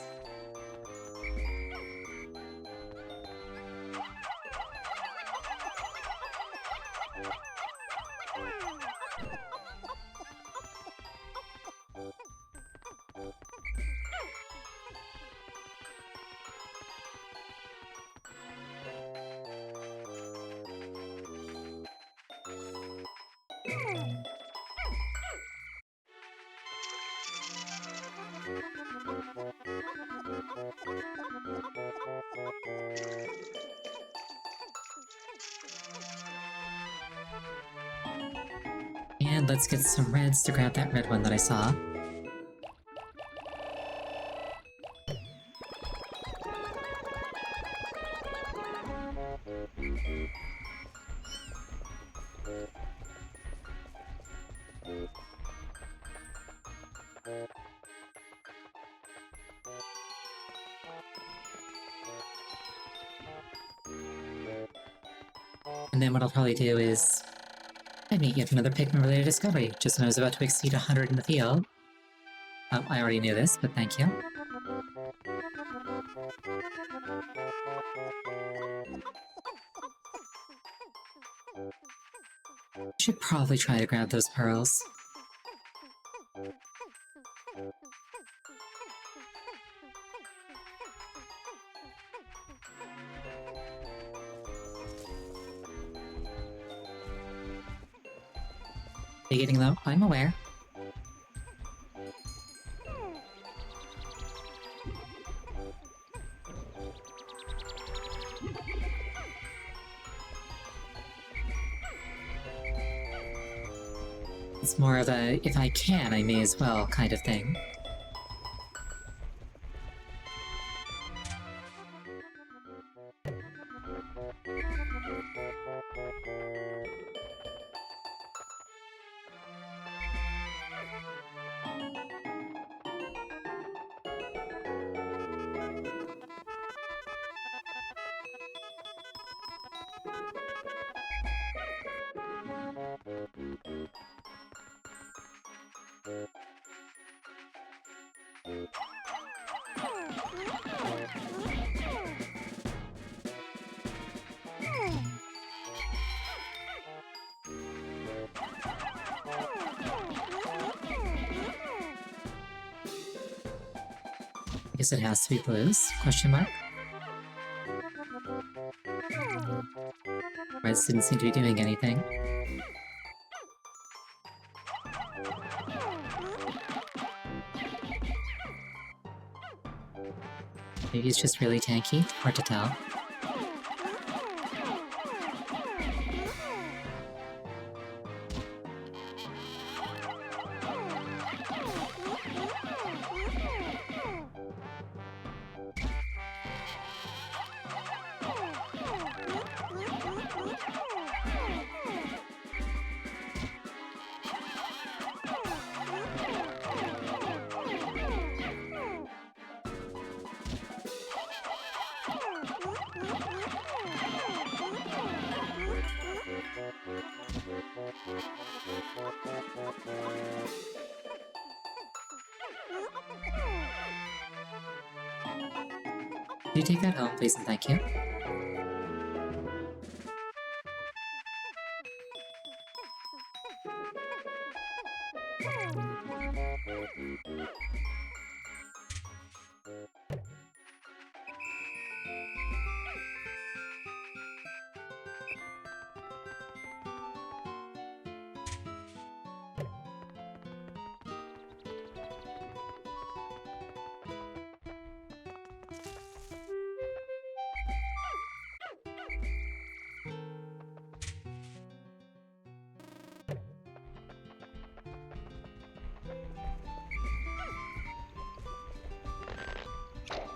And let's get some reds to grab that red one that I saw. And then what I'll probably do is I made yet another Pikmin-related discovery, just when I was about to exceed 100 in the field. I already knew this, but thank you. Should probably try to grab those pearls. Are you getting low? I'm aware. It's more of a, if I can, I may as well kind of thing. I guess it has to be blues? Question mark? Reds didn't seem to be doing anything. Maybe it's just really tanky? Hard to tell. Could you take that home, please, and thank you?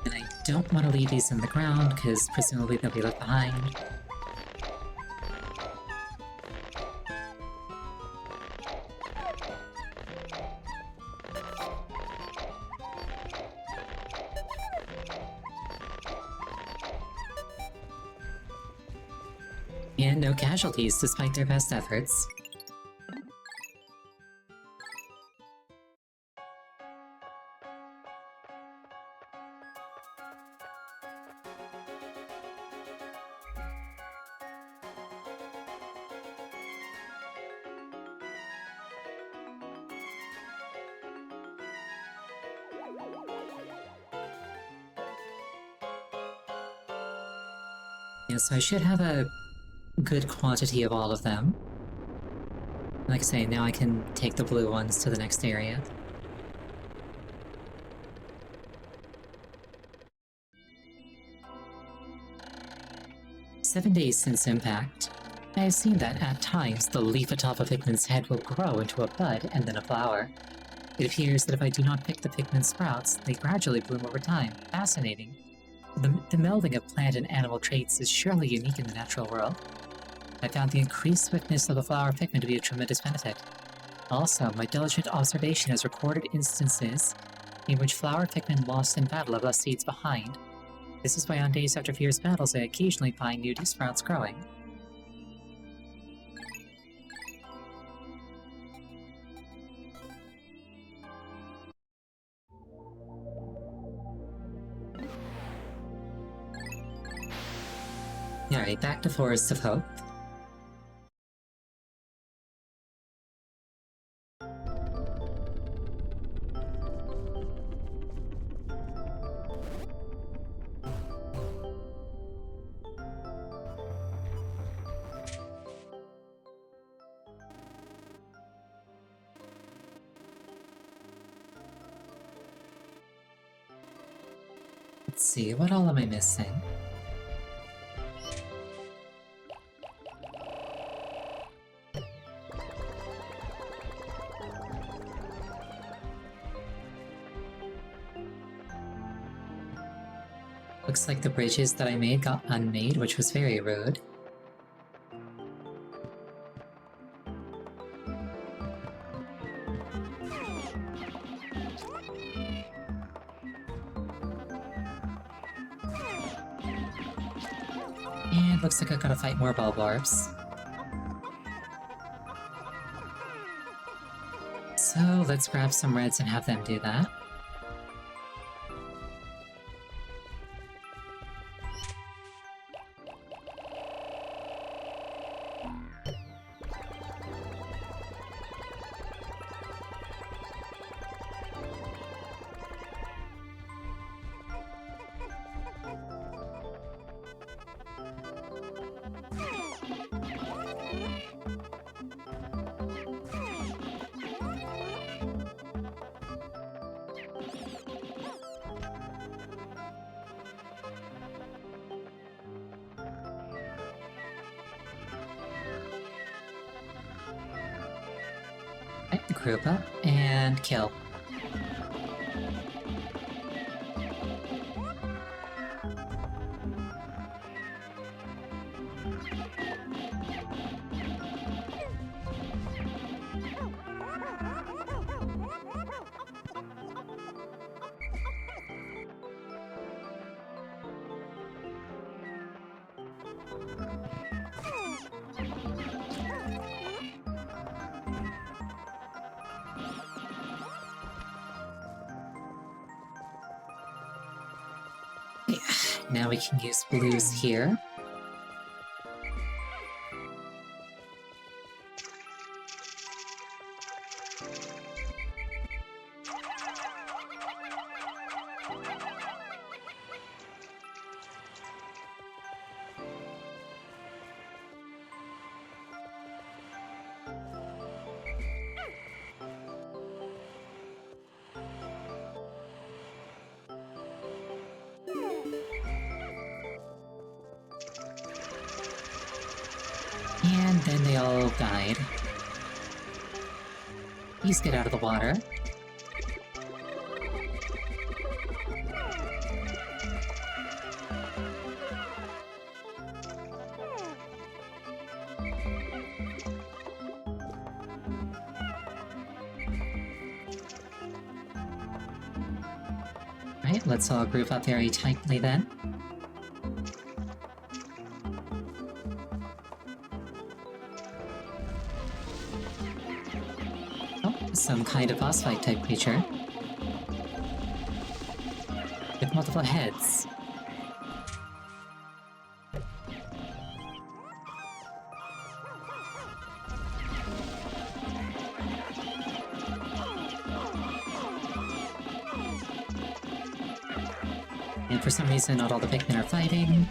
And I don't want to leave these in the ground, because presumably they'll be left behind. And no casualties, despite their best efforts. Yeah, so I should have a good quantity of all of them. Like I say, now I can take the blue ones to the next area. "7 days since impact. I have seen that, at times, the leaf atop a Pikmin's head will grow into a bud and then a flower. It appears that if I do not pick the Pikmin sprouts, they gradually bloom over time. Fascinating. The melding of plant and animal traits is surely unique in the natural world. I found the increased swiftness of the flower Pikmin to be a tremendous benefit. Also, my diligent observation has recorded instances in which flower Pikmin lost in battle have left seeds behind. This is why on days after fierce battles I occasionally find new sprouts growing. Alright, back to Forest of Hope. Let's see, what all am I missing? Looks like the bridges that I made got unmade, which was very rude. And looks like I gotta fight more Bulbarbs. So let's grab some reds and have them do that. Right, group up and kill. Yeah, now we can use blues here. And then they all died. Please get out of the water. Right, let's all group up very tightly then. Oh, some kind of boss fight type creature. With multiple heads. And for some reason, not all the Pikmin are fighting.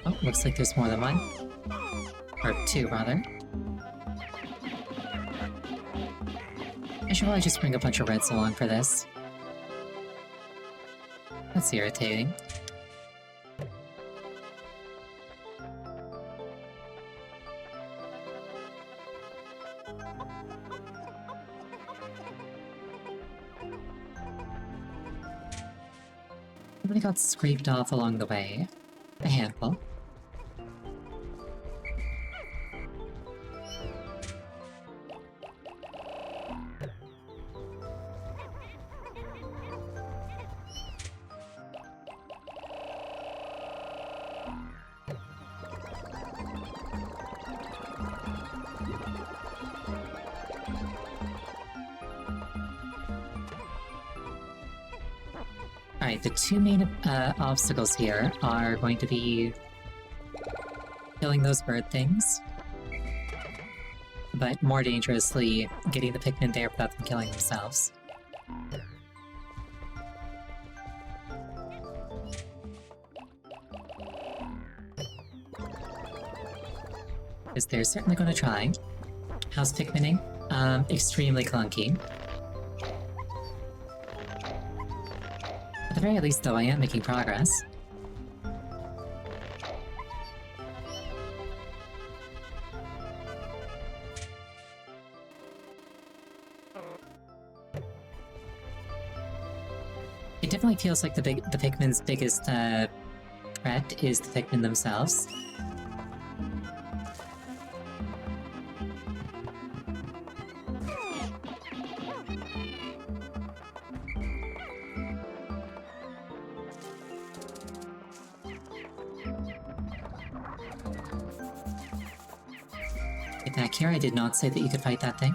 Oh, looks like there's more than one. Or two, rather. I should probably just bring a bunch of reds along for this. That's irritating. Somebody got scraped off along the way. A handful. Alright, the two main obstacles here are going to be killing those bird things, but more dangerously, getting the Pikmin there without them killing themselves. Because they're certainly going to try. How's Pikmining? Extremely clunky. At the very least, though, I am making progress. It definitely feels like the Pikmin's biggest threat is the Pikmin themselves. Get back here, I did not say that you could fight that thing.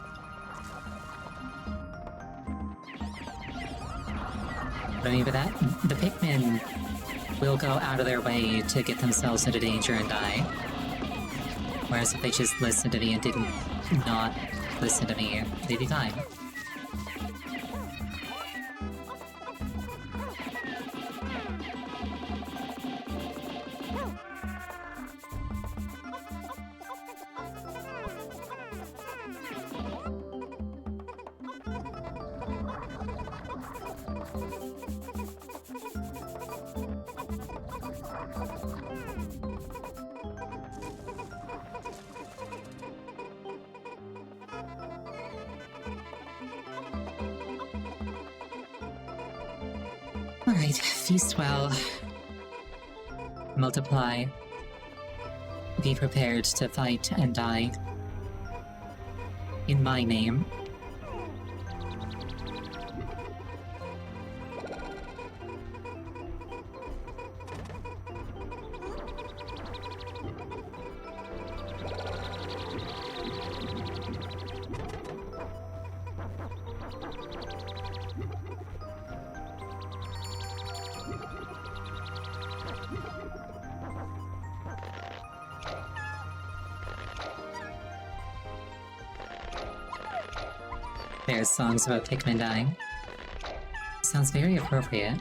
What I mean by that, the Pikmin will go out of their way to get themselves into danger and die. Whereas if they just listened to me and didn't not listen to me, they'd be fine. Alright, feast well. Multiply. Be prepared to fight and die. In my name. There's songs about Pikmin dying. Sounds very appropriate.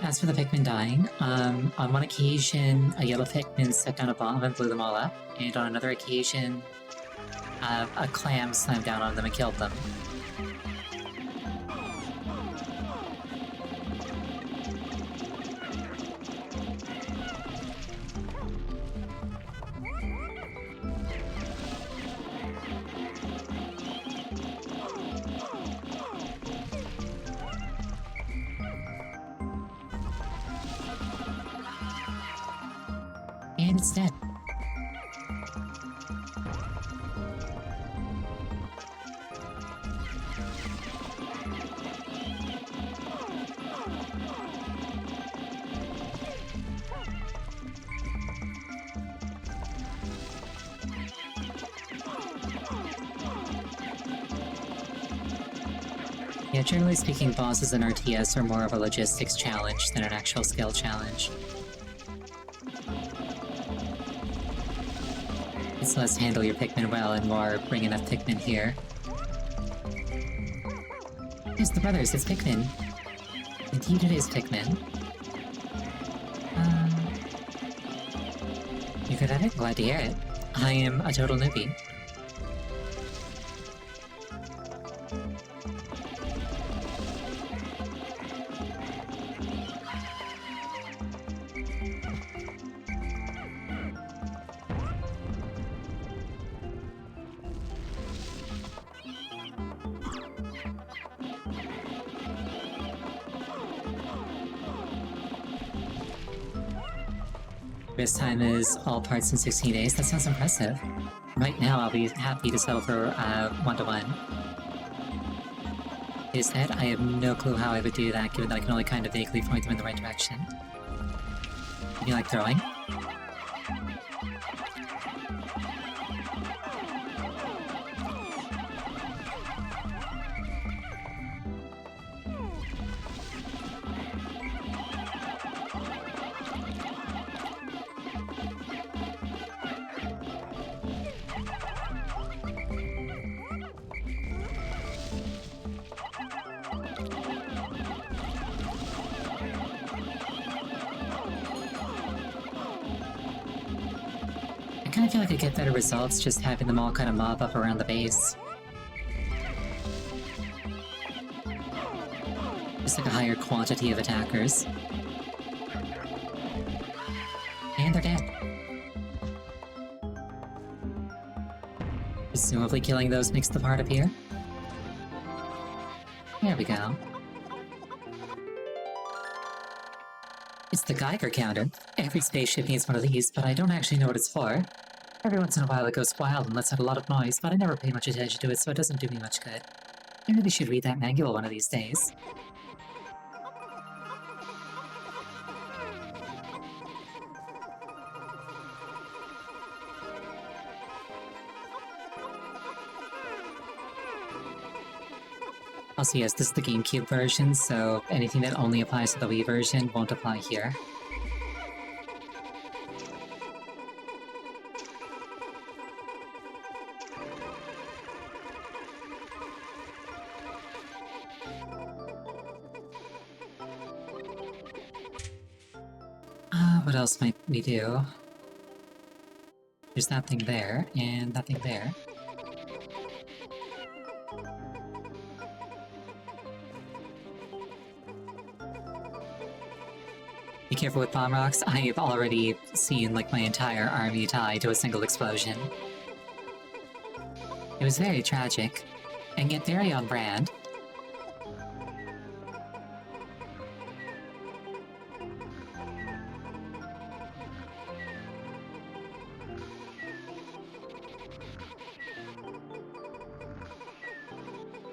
As for the Pikmin dying, on one occasion, a yellow Pikmin set down a bomb and blew them all up, and on another occasion, a clam slammed down on them and killed them. And it's dead. Yeah, generally speaking, bosses in RTS are more of a logistics challenge than an actual skill challenge. It's less handle your Pikmin well and more bring enough Pikmin here. Yes, the brothers, it's Pikmin. Indeed it is Pikmin. You good at it? Glad to hear it. I am a total newbie. This time is all parts in 16 days. That sounds impressive. Right now, I'll be happy to settle for 1-to-1. Instead, I have no clue how I would do that, given that I can only kind of vaguely point them in the right direction. You like throwing? I kind of feel like I get better results just having them all kind of mob up around the base. Just like a higher quantity of attackers. And they're dead. Presumably killing those makes the part appear. There we go. It's the Geiger counter. Every spaceship needs one of these, but I don't actually know what it's for. Every once in a while it goes wild and lets out a lot of noise, but I never pay much attention to it, so it doesn't do me much good. I really should read that manual one of these days. Also, yes, this is the GameCube version, so anything that only applies to the Wii version won't apply here. What else might we do? There's that thing there, and that thing there. Be careful with bomb rocks. I've already seen, like, my entire army die to a single explosion. It was very tragic, and yet very on brand.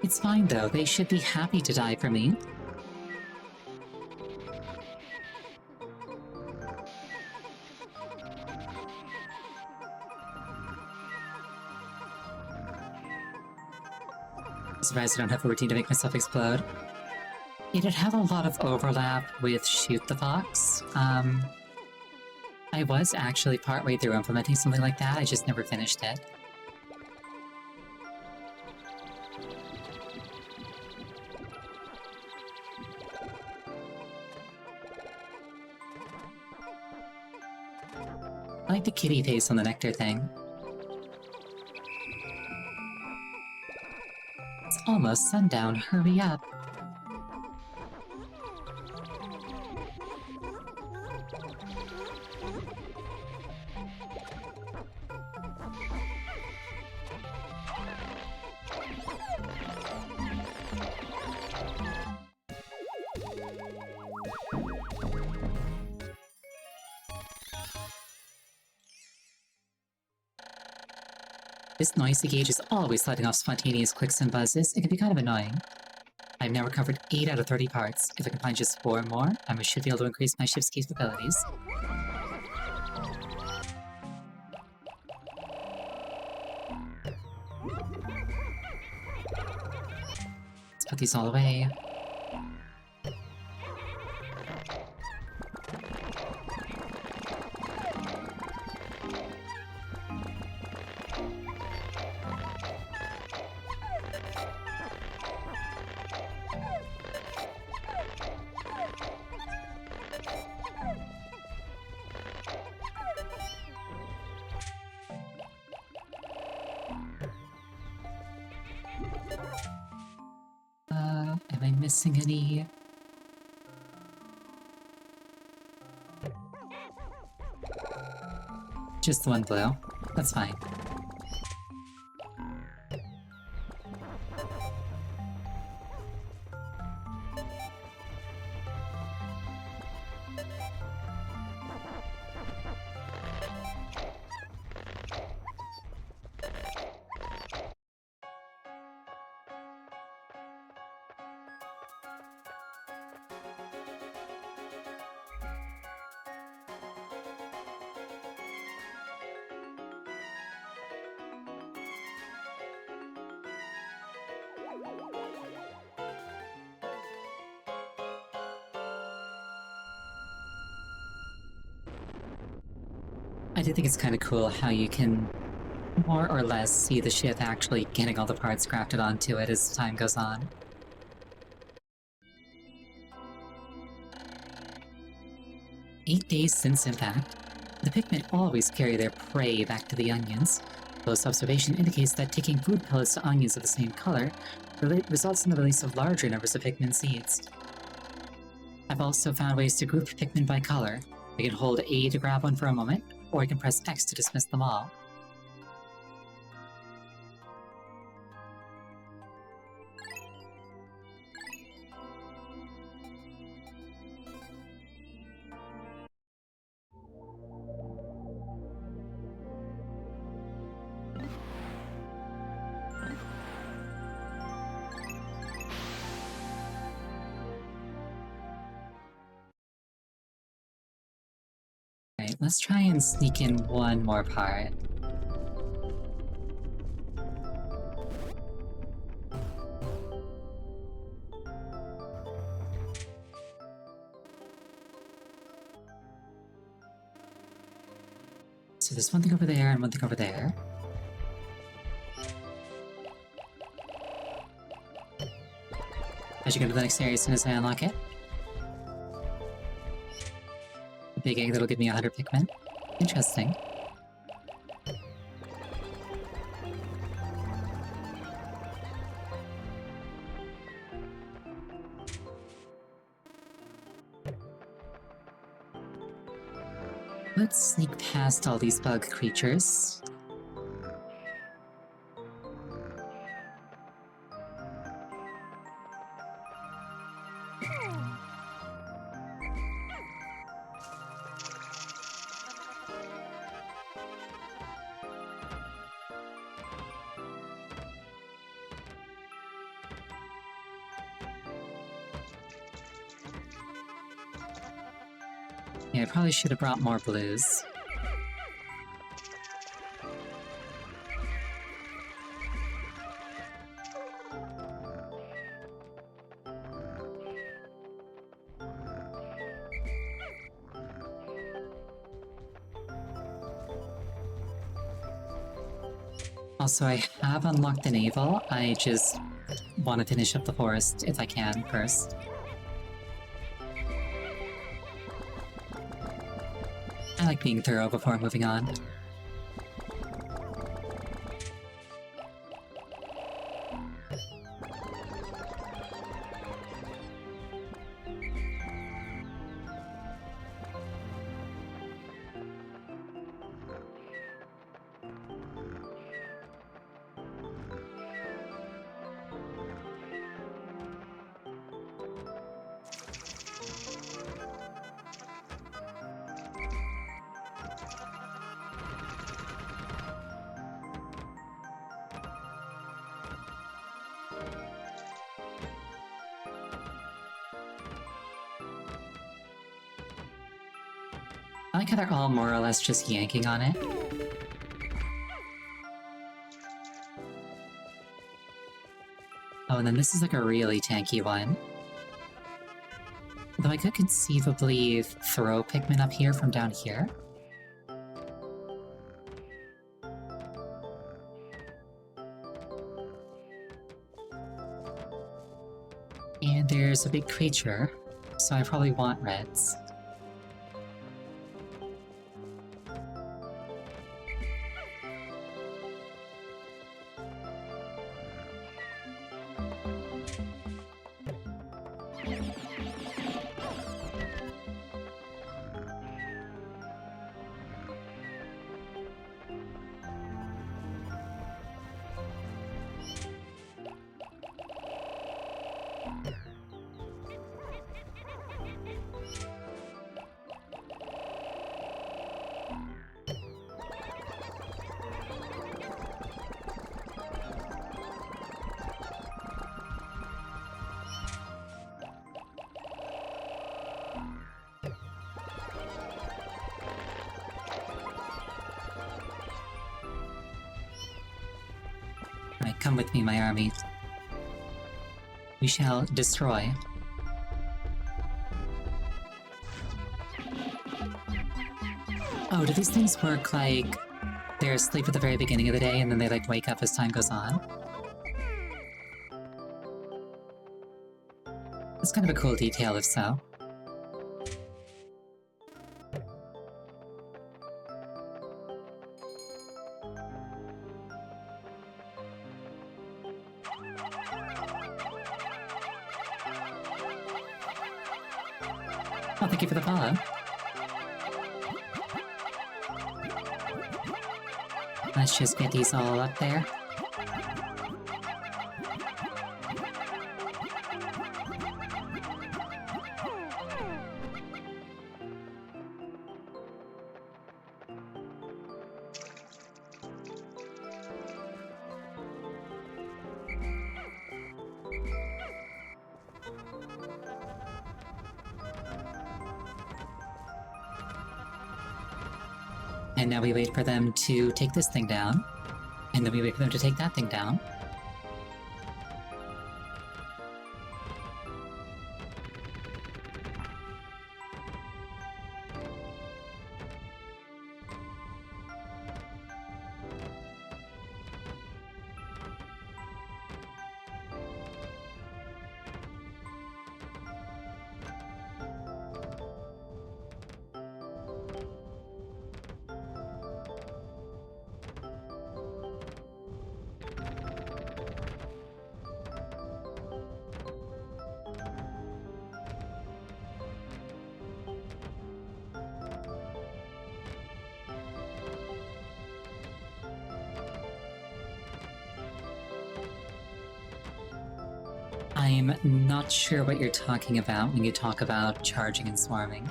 It's fine, though. They should be happy to die for me. Surprised I don't have a routine to make myself explode. It'd have a lot of overlap with Shoot the Fox. I was actually partway through implementing something like that, I just never finished it. I like the kitty face on the nectar thing. It's almost sundown, hurry up. This noisy gauge is always letting off spontaneous clicks and buzzes. It can be kind of annoying. I've now recovered 8 out of 30 parts. If I can find just 4 more, I should be able to increase my ship's capabilities. Let's put these all away. Am I missing any? Just the one blue. That's fine. I do think it's kind of cool how you can more or less see the ship actually getting all the parts grafted onto it as time goes on. "8 days since impact. The Pikmin always carry their prey back to the onions. Close observation indicates that taking food pellets to onions of the same color results in the release of larger numbers of Pikmin seeds. I've also found ways to group Pikmin by color. We can hold A to grab one for a moment, or we can press X to dismiss them all. Right, let's try and sneak in one more part. So there's one thing over there and one thing over there. I should go to the next area as soon as I unlock it. A big egg that'll give me 100 Pikmin. Interesting. Let's sneak past all these bug creatures. Yeah, I probably should have brought more blues. Also, I have unlocked the naval. I just want to finish up the forest if I can first. I like being thorough before moving on. I like how they're all more or less just yanking on it. Oh, and then this is like a really tanky one. Though I could conceivably throw Pikmin up here from down here. And there's a big creature, so I probably want reds. Right, come with me, my army. We shall destroy. Oh, do these things work like they're asleep at the very beginning of the day and then they like wake up as time goes on? That's kind of a cool detail if so. Oh, thank you for the follow. Let's just get these all up there. And now we wait for them to take this thing down. And then we wait for them to take that thing down. I'm not sure what you're talking about when you talk about charging and swarming.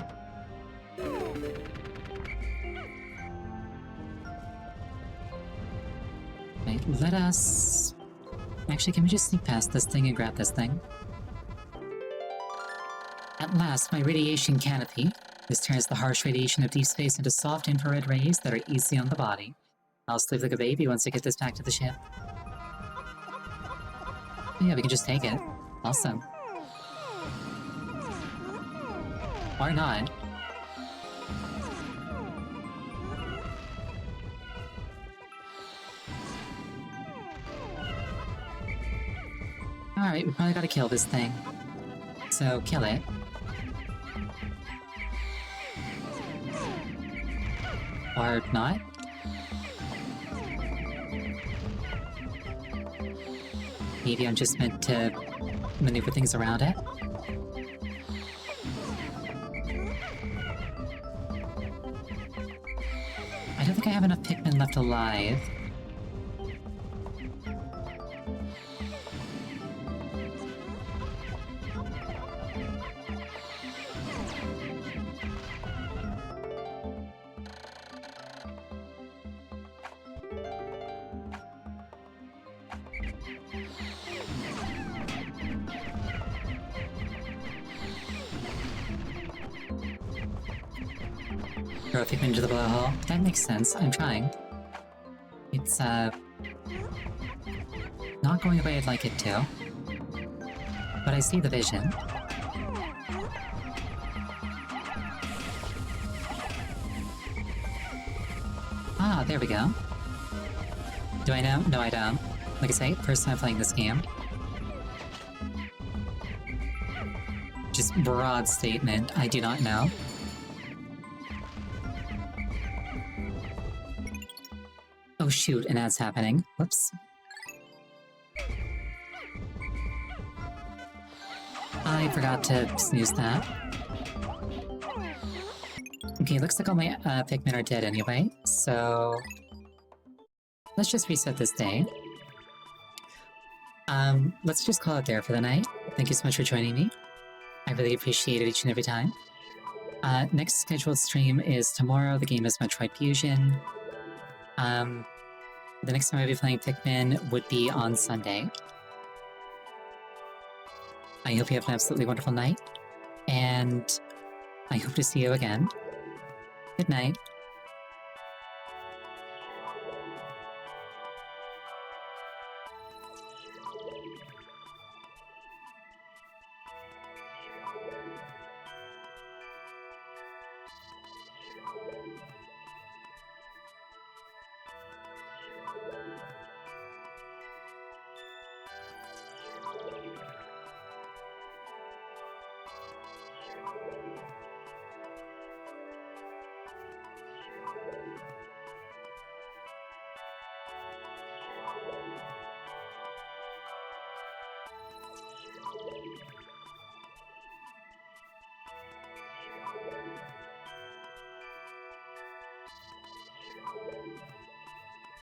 Wait, let us... Actually, can we just sneak past this thing and grab this thing? At last, my radiation canopy. This turns the harsh radiation of deep space into soft infrared rays that are easy on the body. I'll sleep like a baby once I get this back to the ship. Yeah, we can just take it. Awesome. Or not. Alright, we probably gotta kill this thing. So, kill it. Or not? Maybe I'm just meant to maneuver things around it? I don't think I have enough Pikmin left alive. Throw a Pikmin into the blowhole. That makes sense. I'm trying. It's, not going the way I'd like it to. But I see the vision. Ah, there we go. Do I know? No, I don't. Like I say, first time playing this game. Just broad statement, I do not know. Oh shoot, an ad's happening. Whoops. I forgot to snooze that. Okay, looks like all my Pikmin are dead anyway, so... Let's just reset this day. Let's just call it there for the night. Thank you so much for joining me. I really appreciate it each and every time. Next scheduled stream is tomorrow. The game is Metroid Fusion. The next time I'll be playing Pikmin would be on Sunday. I hope you have an absolutely wonderful night, and I hope to see you again. Good night.